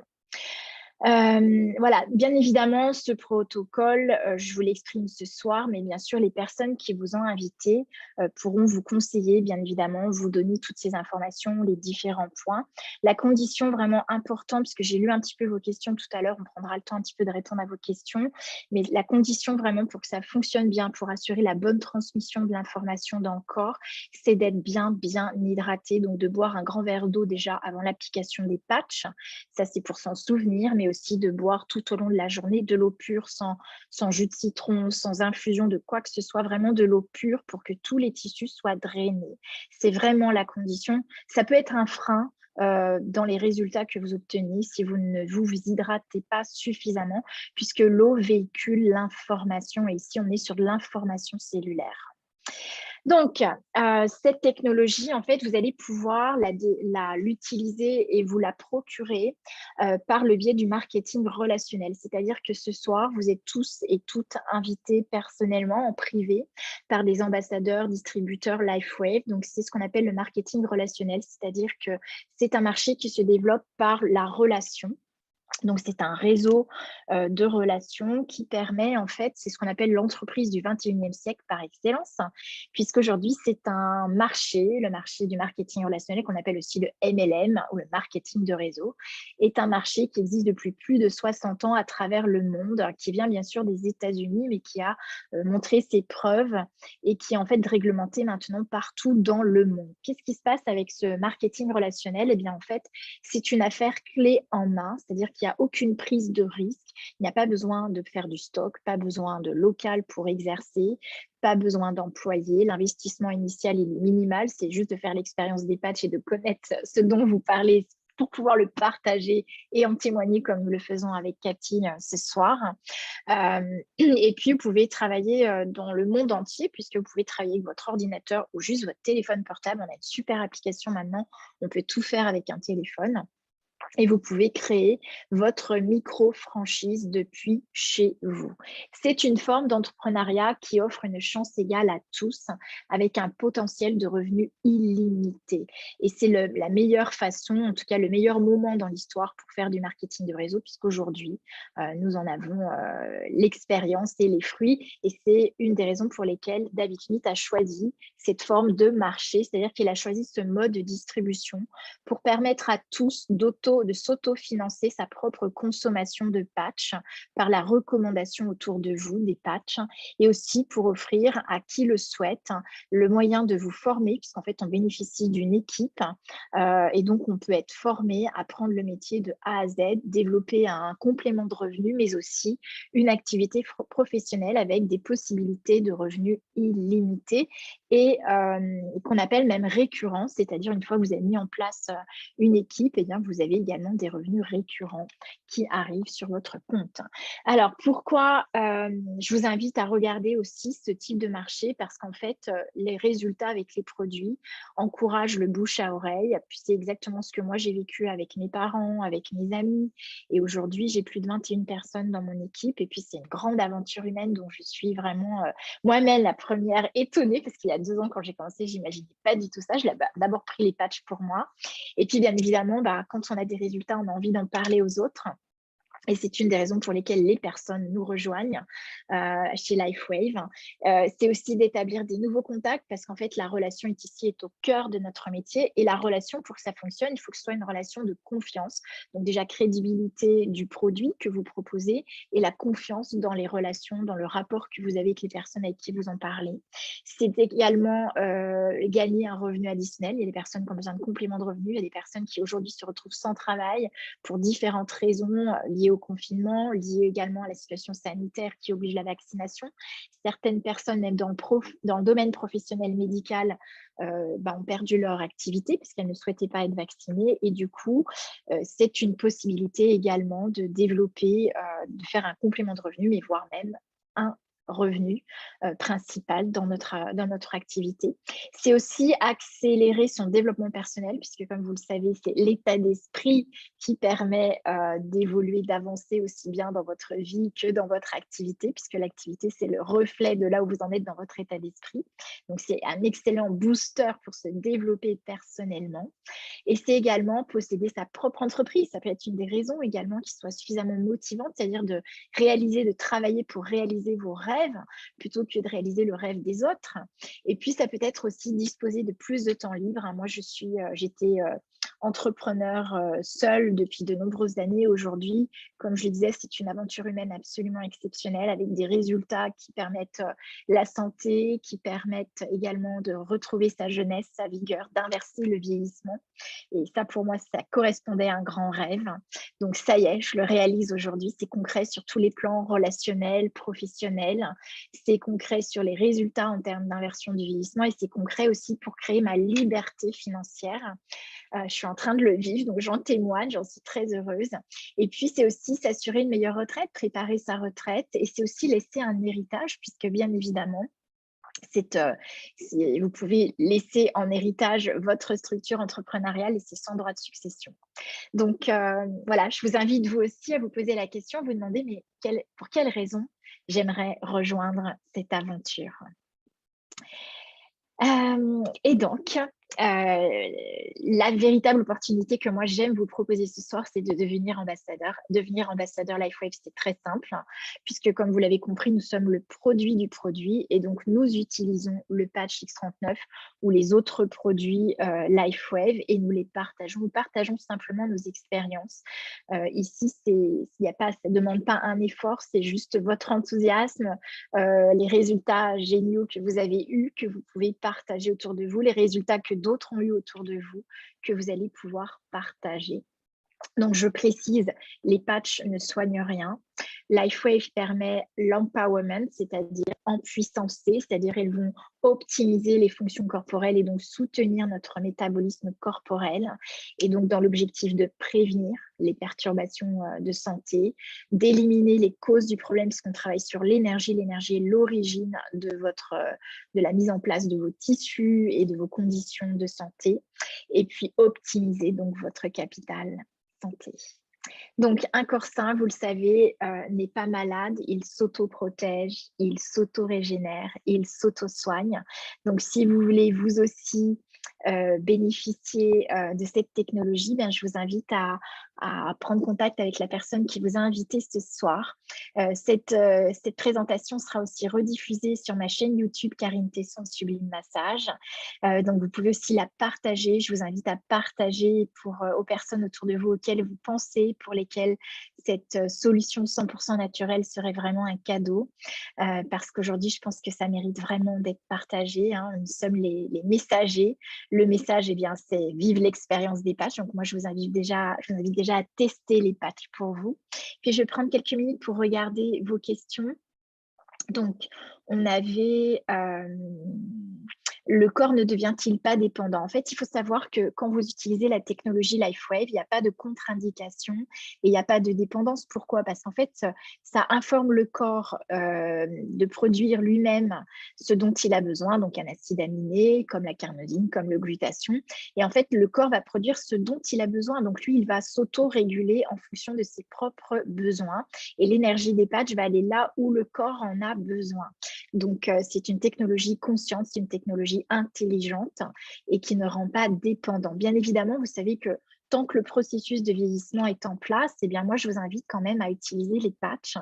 Voilà, bien évidemment, ce protocole, je vous l'exprime ce soir, mais bien sûr, les personnes qui vous ont invité pourront vous conseiller, bien évidemment, vous donner toutes ces informations, les différents points. La condition vraiment importante, puisque j'ai lu un petit peu vos questions tout à l'heure, on prendra le temps un petit peu de répondre à vos questions, mais la condition vraiment pour que ça fonctionne bien, pour assurer la bonne transmission de l'information dans le corps, c'est d'être bien hydraté, donc de boire un grand verre d'eau déjà avant l'application des patchs. Ça, c'est pour s'en souvenir, mais aussi de boire tout au long de la journée de l'eau pure, sans jus de citron, sans infusion de quoi que ce soit, vraiment de l'eau pure pour que tous les tissus soient drainés. C'est vraiment la condition. Ça peut être un frein dans les résultats que vous obtenez si vous ne vous hydratez pas suffisamment, puisque l'eau véhicule l'information, et ici, on est sur de l'information cellulaire. Donc, cette technologie, en fait, vous allez pouvoir l'utiliser et vous la procurer par le biais du marketing relationnel. C'est-à-dire que ce soir, vous êtes tous et toutes invités personnellement, en privé, par des ambassadeurs, distributeurs LifeWave. Donc, c'est ce qu'on appelle le marketing relationnel, c'est-à-dire que c'est un marché qui se développe par la relation. Donc, c'est un réseau de relations qui permet, en fait, c'est ce qu'on appelle l'entreprise du 21e siècle par excellence, puisqu'aujourd'hui, c'est un marché, le marché du marketing relationnel qu'on appelle aussi le MLM ou le marketing de réseau, est un marché qui existe depuis plus de 60 ans à travers le monde, qui vient bien sûr des États-Unis, mais qui a montré ses preuves et qui est en fait réglementé maintenant partout dans le monde. Qu'est-ce qui se passe avec ce marketing relationnel? Eh bien, en fait, c'est une affaire clé en main, c'est-à-dire qu'il n'y a aucune prise de risque, il n'y a pas besoin de faire du stock, pas besoin de local pour exercer, pas besoin d'employés, l'investissement initial il est minimal, c'est juste de faire l'expérience des patchs et de connaître ce dont vous parlez pour pouvoir le partager et en témoigner comme nous le faisons avec Cathy ce soir. Et puis, vous pouvez travailler dans le monde entier, puisque vous pouvez travailler avec votre ordinateur ou juste votre téléphone portable. On a une super application maintenant, on peut tout faire avec un téléphone. Et vous pouvez créer votre micro-franchise depuis chez vous. C'est une forme d'entrepreneuriat qui offre une chance égale à tous avec un potentiel de revenus illimité. Et c'est la meilleure façon, en tout cas le meilleur moment dans l'histoire pour faire du marketing de réseau, puisqu'aujourd'hui, nous en avons l'expérience et les fruits. Et c'est une des raisons pour lesquelles David Smith a choisi cette forme de marché, c'est-à-dire qu'il a choisi ce mode de distribution pour permettre à tous de s'auto-financer sa propre consommation de patchs par la recommandation autour de vous des patchs, et aussi pour offrir à qui le souhaite le moyen de vous former, puisqu'en fait on bénéficie d'une équipe et donc on peut être formé, apprendre le métier de A à Z, développer un complément de revenus, mais aussi une activité professionnelle avec des possibilités de revenus illimités et qu'on appelle même récurrent, c'est-à-dire une fois que vous avez mis en place une équipe, eh bien, vous avez également des revenus récurrents qui arrivent sur votre compte. Alors, pourquoi je vous invite à regarder aussi ce type de marché? Parce qu'en fait, les résultats avec les produits encouragent le bouche à oreille. Puis c'est exactement ce que moi j'ai vécu avec mes parents, avec mes amis. Et aujourd'hui, j'ai plus de 21 personnes dans mon équipe. Et puis, c'est une grande aventure humaine dont je suis vraiment moi-même la première étonnée, parce qu'il y a 2 ans, quand j'ai commencé, j'imaginais pas du tout ça. Je l'ai d'abord pris les patchs pour moi. Et puis, bien évidemment, quand on a des résultats, on a envie d'en parler aux autres. Et c'est une des raisons pour lesquelles les personnes nous rejoignent chez LifeWave. C'est aussi d'établir des nouveaux contacts parce qu'en fait, la relation ici est au cœur de notre métier. Et la relation, pour que ça fonctionne, il faut que ce soit une relation de confiance. Donc déjà, crédibilité du produit que vous proposez et la confiance dans les relations, dans le rapport que vous avez avec les personnes avec qui vous en parlez. C'est également gagner un revenu additionnel. Il y a des personnes qui ont besoin de compléments de revenus. Il y a des personnes qui aujourd'hui se retrouvent sans travail pour différentes raisons liées au confinement, liées également à la situation sanitaire qui oblige la vaccination. Certaines personnes, même dans le domaine professionnel médical, ont perdu leur activité puisqu'elles ne souhaitaient pas être vaccinées. Et du coup, c'est une possibilité également de développer, de faire un complément de revenu, mais voire même un revenu principal dans notre activité. C'est aussi accélérer son développement personnel, puisque comme vous le savez, c'est l'état d'esprit qui permet d'évoluer, d'avancer aussi bien dans votre vie que dans votre activité, puisque l'activité, c'est le reflet de là où vous en êtes dans votre état d'esprit. Donc, c'est un excellent booster pour se développer personnellement. Et c'est également posséder sa propre entreprise. Ça peut être une des raisons également qui soit suffisamment motivante, c'est-à-dire de réaliser, de travailler pour réaliser vos rêves plutôt que de réaliser le rêve des autres. Et puis, ça peut être aussi disposer de plus de temps libre. Moi, j'étais entrepreneur seule depuis de nombreuses années. Aujourd'hui, comme je le disais, c'est une aventure humaine absolument exceptionnelle avec des résultats qui permettent la santé, qui permettent également de retrouver sa jeunesse, sa vigueur, d'inverser le vieillissement. Et ça, pour moi, ça correspondait à un grand rêve. Donc, ça y est, je le réalise aujourd'hui. C'est concret sur tous les plans relationnels, professionnels. C'est concret sur les résultats en termes d'inversion du vieillissement et c'est concret aussi pour créer ma liberté financière. Je suis en train de le vivre, donc j'en témoigne, j'en suis très heureuse. Et puis, c'est aussi s'assurer une meilleure retraite, préparer sa retraite et c'est aussi laisser un héritage puisque bien évidemment, vous pouvez laisser en héritage votre structure entrepreneuriale et c'est sans droit de succession. Donc voilà, je vous invite vous aussi à vous poser la question, vous demander mais pour quelle raison j'aimerais rejoindre cette aventure. Et donc, la véritable opportunité que moi j'aime vous proposer ce soir, c'est de devenir ambassadeur. Devenir ambassadeur LifeWave, c'est très simple, puisque comme vous l'avez compris, nous sommes le produit du produit et donc nous utilisons le patch X39 ou les autres produits LifeWave et nous les partageons. Nous partageons simplement nos expériences. Ici, ça ne demande pas un effort, c'est juste votre enthousiasme, les résultats géniaux que vous avez eus, que vous pouvez partager autour de vous, les résultats que d'autres ont eu autour de vous, que vous allez pouvoir partager. Donc, je précise, les patchs ne soignent rien. LifeWave permet l'empowerment, c'est-à-dire empuissancer, c'est-à-dire ils vont optimiser les fonctions corporelles et donc soutenir notre métabolisme corporel. Et donc, dans l'objectif de prévenir les perturbations de santé, d'éliminer les causes du problème, puisqu'on travaille sur l'énergie. L'énergie est l'origine de la mise en place de vos tissus et de vos conditions de santé. Et puis, optimiser donc votre capital santé. Donc, un corps sain, vous le savez, n'est pas malade, il s'auto-protège, il s'auto-régénère, il s'auto-soigne. Donc, si vous voulez vous aussi bénéficier de cette technologie, je vous invite à prendre contact avec la personne qui vous a invité ce soir. Cette présentation sera aussi rediffusée sur ma chaîne YouTube Karine Tesson Sublime Massage. Donc, vous pouvez aussi la partager. Je vous invite à partager aux personnes autour de vous auxquelles vous pensez, pour lesquelles cette solution 100% naturelle serait vraiment un cadeau. Parce qu'aujourd'hui, je pense que ça mérite vraiment d'être partagé. Nous sommes les messagers. Le message, c'est vive l'expérience des patchs. Donc, moi, je vous invite déjà à tester les patchs pour vous. Puis, je vais prendre quelques minutes pour regarder vos questions. Donc, on avait le corps ne devient-il pas dépendant? En fait, il faut savoir que quand vous utilisez la technologie LifeWave, il n'y a pas de contre-indication et il n'y a pas de dépendance. Pourquoi? Parce qu'en fait, ça informe le corps de produire lui-même ce dont il a besoin, donc un acide aminé comme la carnosine, comme le glutathion. Et en fait, le corps va produire ce dont il a besoin. Donc, lui, il va s'auto-réguler en fonction de ses propres besoins. Et l'énergie des patchs va aller là où le corps en a besoin. Donc, c'est une technologie consciente, c'est une technologie intelligente et qui ne rend pas dépendant. Bien évidemment, vous savez que tant que le processus de vieillissement est en place, eh bien moi, je vous invite quand même à utiliser les patchs.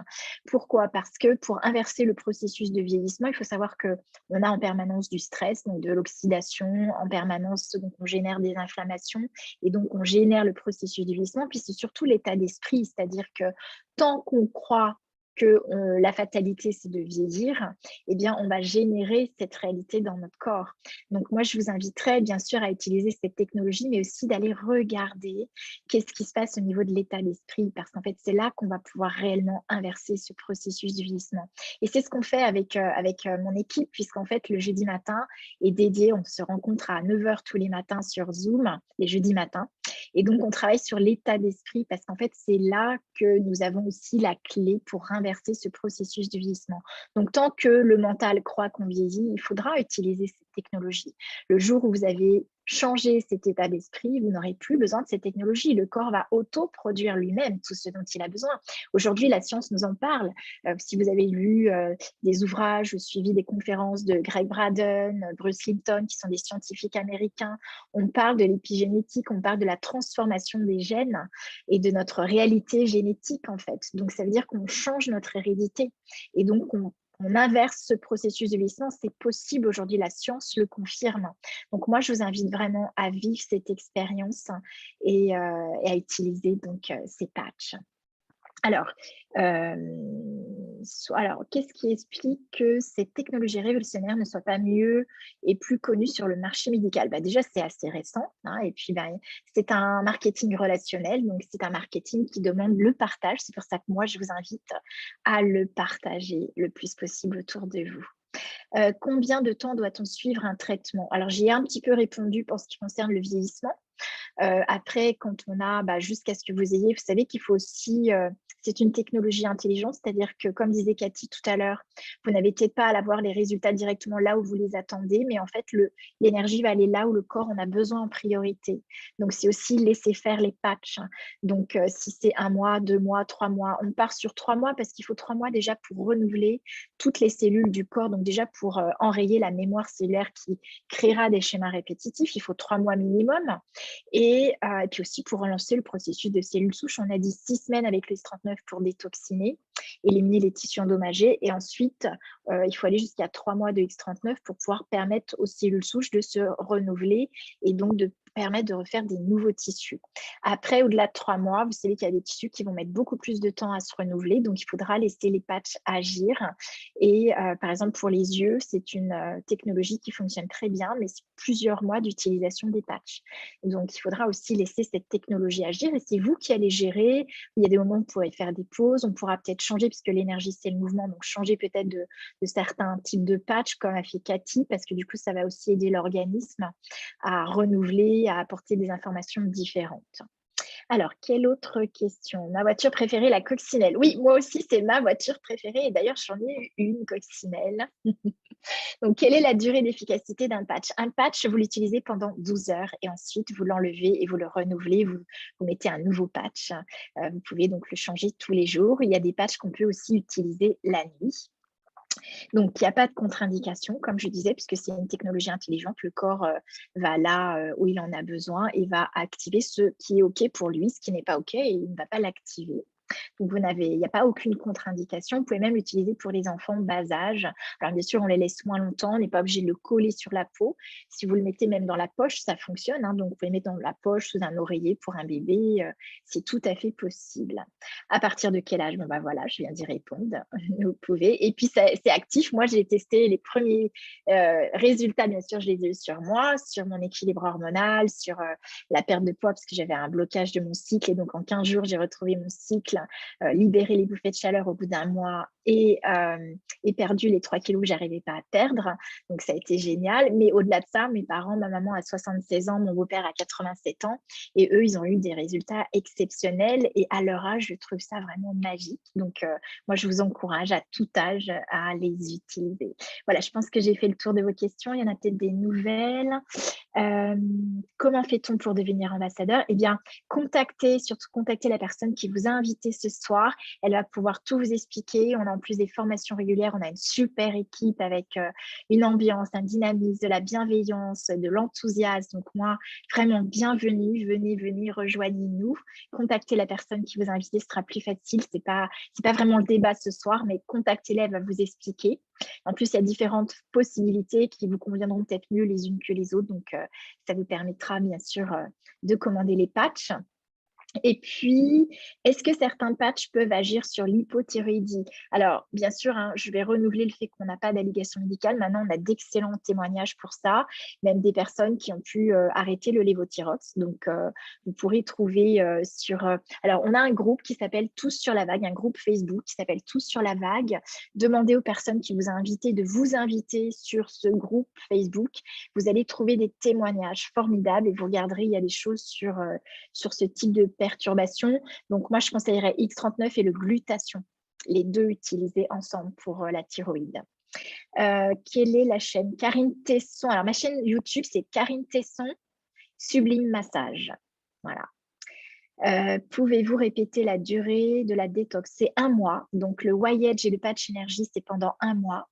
Pourquoi? Parce que pour inverser le processus de vieillissement, il faut savoir qu'on a en permanence du stress, donc de l'oxydation en permanence, donc on génère des inflammations et donc on génère le processus de vieillissement. Puis c'est surtout l'état d'esprit, c'est-à-dire que tant qu'on croit que la fatalité, c'est de vieillir, eh bien, on va générer cette réalité dans notre corps. Donc, moi, je vous inviterais bien sûr à utiliser cette technologie, mais aussi d'aller regarder qu'est-ce qui se passe au niveau de l'état d'esprit, parce qu'en fait, c'est là qu'on va pouvoir réellement inverser ce processus du vieillissement. Et c'est ce qu'on fait avec mon équipe, puisqu'en fait, le jeudi matin est dédié, on se rencontre à 9 heures tous les matins sur Zoom, les jeudis matins. Et donc, on travaille sur l'état d'esprit parce qu'en fait, c'est là que nous avons aussi la clé pour inverser ce processus de vieillissement. Donc, tant que le mental croit qu'on vieillit, il faudra utiliser cette technologie. Le jour où vous avez changé cet état d'esprit, vous n'aurez plus besoin de cette technologie. Le corps va auto-produire lui-même tout ce dont il a besoin. Aujourd'hui, la science nous en parle. Si vous avez lu des ouvrages ou suivi des conférences de Greg Braden, Bruce Lipton, qui sont des scientifiques américains, on parle de l'épigénétique, on parle de la transformation des gènes et de notre réalité génétique, en fait. Donc, ça veut dire qu'on change notre hérédité. Et donc, on inverse ce processus de vieillissement. C'est possible aujourd'hui, la science le confirme. Donc, moi, je vous invite vraiment à vivre cette expérience et à utiliser donc ces patchs. Alors, qu'est-ce qui explique que cette technologie révolutionnaire ne soit pas mieux et plus connue sur le marché médical? Déjà, c'est assez récent, hein, et puis c'est un marketing relationnel, donc c'est un marketing qui demande le partage. C'est pour ça que moi, je vous invite à le partager le plus possible autour de vous. Combien de temps doit-on suivre un traitement? Alors, j'y ai un petit peu répondu pour ce qui concerne le vieillissement. Après, quand on a jusqu'à ce que vous ayez, vous savez qu'il faut aussi, c'est une technologie intelligente, c'est-à-dire que comme disait Cathy tout à l'heure, vous n'avez peut-être pas à avoir les résultats directement là où vous les attendez, mais en fait, l'énergie va aller là où le corps en a besoin en priorité. Donc, c'est aussi laisser faire les patchs. Donc, si c'est 1 mois, 2 mois, 3 mois, on part sur 3 mois parce qu'il faut 3 mois déjà pour renouveler toutes les cellules du corps. Donc, déjà pour enrayer la mémoire cellulaire qui créera des schémas répétitifs, il faut 3 mois minimum. Et puis aussi pour relancer le processus de cellules souches, on a dit 6 semaines avec le S39 pour détoxiner, éliminer les tissus endommagés. Et ensuite, il faut aller jusqu'à 3 mois de X39 pour pouvoir permettre aux cellules souches de se renouveler et donc de permettre de refaire des nouveaux tissus. Après, au-delà de 3 mois, vous savez qu'il y a des tissus qui vont mettre beaucoup plus de temps à se renouveler, donc il faudra laisser les patchs agir. Et par exemple, pour les yeux, c'est une technologie qui fonctionne très bien, mais c'est plusieurs mois d'utilisation des patchs. Donc, il faudra aussi laisser cette technologie agir et c'est vous qui allez gérer. Il y a des moments où vous pourrez faire des pauses, on pourra peut-être changer puisque l'énergie, c'est le mouvement, donc changer peut-être de certains types de patchs comme a fait Cathy, parce que du coup, ça va aussi aider l'organisme à renouveler, à apporter des informations différentes. Alors, quelle autre question? Ma voiture préférée, la coccinelle. Oui, moi aussi, c'est ma voiture préférée et d'ailleurs, j'en ai eu une coccinelle. Donc, quelle est la durée d'efficacité d'un patch? Un patch, vous l'utilisez pendant 12 heures et ensuite, vous l'enlevez et vous le renouvelez, vous mettez un nouveau patch. Vous pouvez donc le changer tous les jours. Il y a des patchs qu'on peut aussi utiliser la nuit. Donc, il n'y a pas de contre-indication, comme je disais, puisque c'est une technologie intelligente. Le corps va là où il en a besoin et va activer ce qui est OK pour lui, ce qui n'est pas OK, et il ne va pas l'activer. Donc, il n'y a pas aucune contre-indication. Vous pouvez même l'utiliser pour les enfants bas âge. Alors, bien sûr, on les laisse moins longtemps. On n'est pas obligé de le coller sur la peau. Si vous le mettez même dans la poche, ça fonctionne, hein. Donc, vous pouvez le mettre dans la poche, sous un oreiller pour un bébé. C'est tout à fait possible. À partir de quel âge? Voilà, je viens d'y répondre. Vous pouvez. Et puis, c'est actif. Moi, j'ai testé les premiers résultats. Bien sûr, je les ai eus sur moi, sur mon équilibre hormonal, sur la perte de poids, parce que j'avais un blocage de mon cycle. Et donc, en 15 jours, j'ai retrouvé mon cycle, libéré les bouffées de chaleur au bout d'1 mois et perdu les 3 kilos que j'arrivais pas à perdre. Donc, ça a été génial. Mais au-delà de ça, mes parents, ma maman a 76 ans, mon beau-père a 87 ans. Et eux, ils ont eu des résultats exceptionnels. Et à leur âge, je trouve ça vraiment magique. Donc, moi, je vous encourage à tout âge à les utiliser. Voilà, je pense que j'ai fait le tour de vos questions. Il y en a peut-être des nouvelles. Euh, Comment fait-on pour devenir ambassadeur? Eh bien, surtout contactez la personne qui vous a invité ce soir. Elle va pouvoir tout vous expliquer. On a en plus des formations régulières. On a une super équipe avec une ambiance, un dynamisme, de la bienveillance, de l'enthousiasme. Donc moi, vraiment, bienvenue. Venez, rejoignez-nous. Contactez la personne qui vous a invité. Ce sera plus facile. C'est pas vraiment le débat ce soir, mais contactez-la, elle va vous expliquer. En plus, il y a différentes possibilités qui vous conviendront peut-être mieux les unes que les autres. Donc, ça vous permettra bien sûr de commander les patchs. Et puis, est-ce que certains patchs peuvent agir sur l'hypothyroïdie? Alors, bien sûr, hein, je vais renouveler le fait qu'on n'a pas d'allégation médicale. Maintenant, on a d'excellents témoignages pour ça, même des personnes qui ont pu arrêter le lévothyrox. Donc, vous pourrez trouver sur... alors, on a un groupe qui s'appelle Tous sur la vague, un groupe Facebook qui s'appelle Tous sur la vague. Demandez aux personnes qui vous ont invité de vous inviter sur ce groupe Facebook. Vous allez trouver des témoignages formidables et vous regarderez, il y a des choses sur ce type de perturbation. Donc, moi, je conseillerais X39 et le glutathion, les deux utilisés ensemble pour la thyroïde. Quelle est la chaîne? Karine Tesson. Alors, ma chaîne YouTube, c'est Karine Tesson, Sublime Massage. Voilà. Pouvez-vous répéter la durée de la détox? C'est 1 mois. Donc, le Voyage et le patch énergie, c'est pendant 1 mois.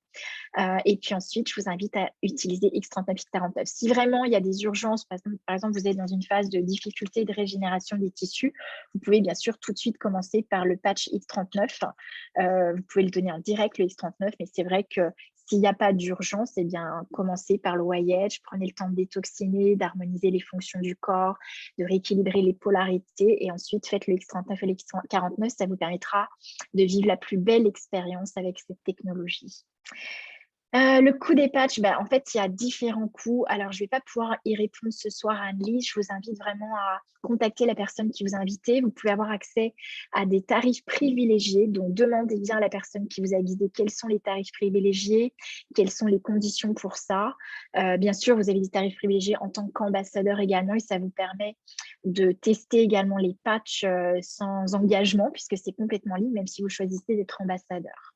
Et puis ensuite, je vous invite à utiliser X39, X49. Si vraiment il y a des urgences, par exemple, vous êtes dans une phase de difficulté de régénération des tissus, vous pouvez bien sûr tout de suite commencer par le patch X39. Vous pouvez le donner en direct, le X39, mais c'est vrai que s'il n'y a pas d'urgence, eh bien, commencez par le Voyage, prenez le temps de détoxiner, d'harmoniser les fonctions du corps, de rééquilibrer les polarités, et ensuite faites le X39 et le X49. Ça vous permettra de vivre la plus belle expérience avec cette technologie. Le coût des patchs, en fait, il y a différents coûts. Alors, je ne vais pas pouvoir y répondre ce soir, Anne-Lise. Je vous invite vraiment à contacter la personne qui vous a invité. Vous pouvez avoir accès à des tarifs privilégiés. Donc, demandez bien à la personne qui vous a guidé quels sont les tarifs privilégiés, quelles sont les conditions pour ça. Bien sûr, vous avez des tarifs privilégiés en tant qu'ambassadeur également et ça vous permet de tester également les patchs sans engagement puisque c'est complètement libre, même si vous choisissez d'être ambassadeur.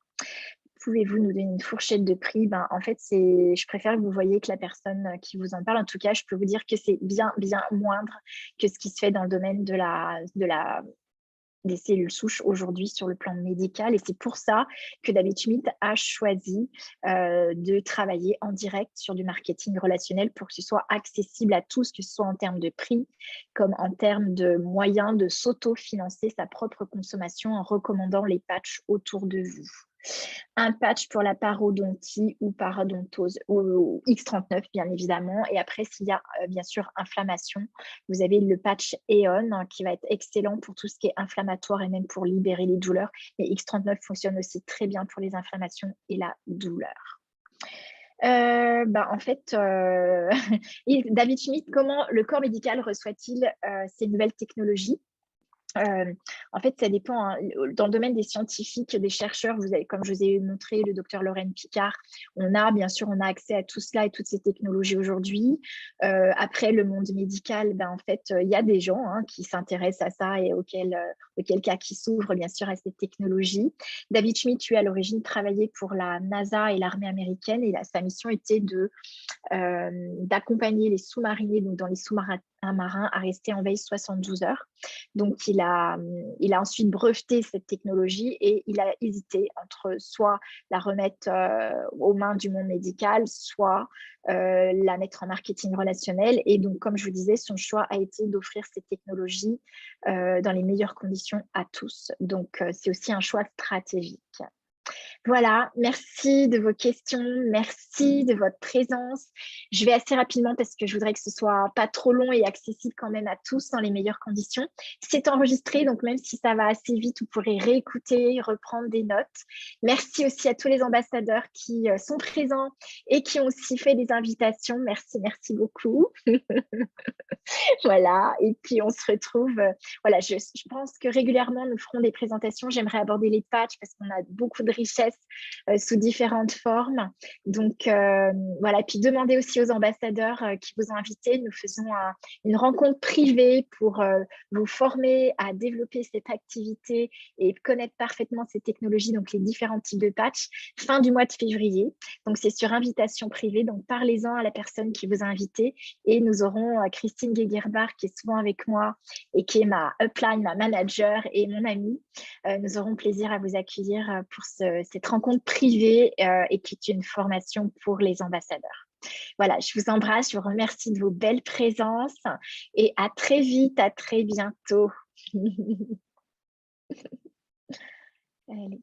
Pouvez-vous nous donner une fourchette de prix? En fait, je préfère que vous voyez que la personne qui vous en parle. En tout cas, je peux vous dire que c'est bien, bien moindre que ce qui se fait dans le domaine des cellules souches aujourd'hui sur le plan médical. Et c'est pour ça que David Schmidt a choisi de travailler en direct sur du marketing relationnel pour que ce soit accessible à tous, que ce soit en termes de prix, comme en termes de moyens de s'auto-financer sa propre consommation en recommandant les patchs autour de vous. Un patch pour la parodontie ou parodontose, ou X39 bien évidemment. Et après, s'il y a bien sûr inflammation, vous avez le patch EON qui va être excellent pour tout ce qui est inflammatoire et même pour libérer les douleurs. Mais X39 fonctionne aussi très bien pour les inflammations et la douleur. En fait, David Schmidt, comment le corps médical reçoit-il ces nouvelles technologies? En fait, ça dépend. Hein. Dans le domaine des scientifiques, des chercheurs, comme je vous ai montré, le docteur Lorraine Picard, on a accès à tout cela et toutes ces technologies aujourd'hui. Après, le monde médical, en fait, il y a des gens qui s'intéressent à ça et auquel cas qui s'ouvrent bien sûr à cette technologie. David Schmidt, lui, à l'origine, travaillait pour la NASA et l'armée américaine et sa mission était d'accompagner les sous-mariniers, donc dans les sous-marins à rester en veille 72 heures. Donc, il a ensuite breveté cette technologie et il a hésité entre soit la remettre aux mains du monde médical, soit la mettre en marketing relationnel. Et donc, comme je vous disais, son choix a été d'offrir cette technologie dans les meilleures conditions à tous. Donc, c'est aussi un choix stratégique. Voilà, merci de vos questions, merci de votre présence. Je vais assez rapidement parce que je voudrais que ce soit pas trop long et accessible quand même à tous dans les meilleures conditions. C'est enregistré, donc même si ça va assez vite, vous pourrez réécouter, reprendre des notes. Merci aussi à tous les ambassadeurs qui sont présents et qui ont aussi fait des invitations. Merci, merci beaucoup. Voilà, et puis on se retrouve. Voilà, je pense que régulièrement, nous ferons des présentations. J'aimerais aborder les patchs parce qu'on a beaucoup de richesses business sous différentes formes. Donc, voilà. Puis, demandez aussi aux ambassadeurs qui vous ont invité. Nous faisons une rencontre privée pour vous former à développer cette activité et connaître parfaitement ces technologies, donc les différents types de patchs, fin du mois de février. Donc, c'est sur invitation privée. Donc, parlez-en à la personne qui vous a invité. Et nous aurons Christine Gegerbach, qui est souvent avec moi et qui est ma upline, ma manager et mon amie. Nous aurons plaisir à vous accueillir pour cette rencontre privée et qui est une formation pour les ambassadeurs. Voilà, je vous embrasse, je vous remercie de vos belles présences et à très vite, à très bientôt. Allez.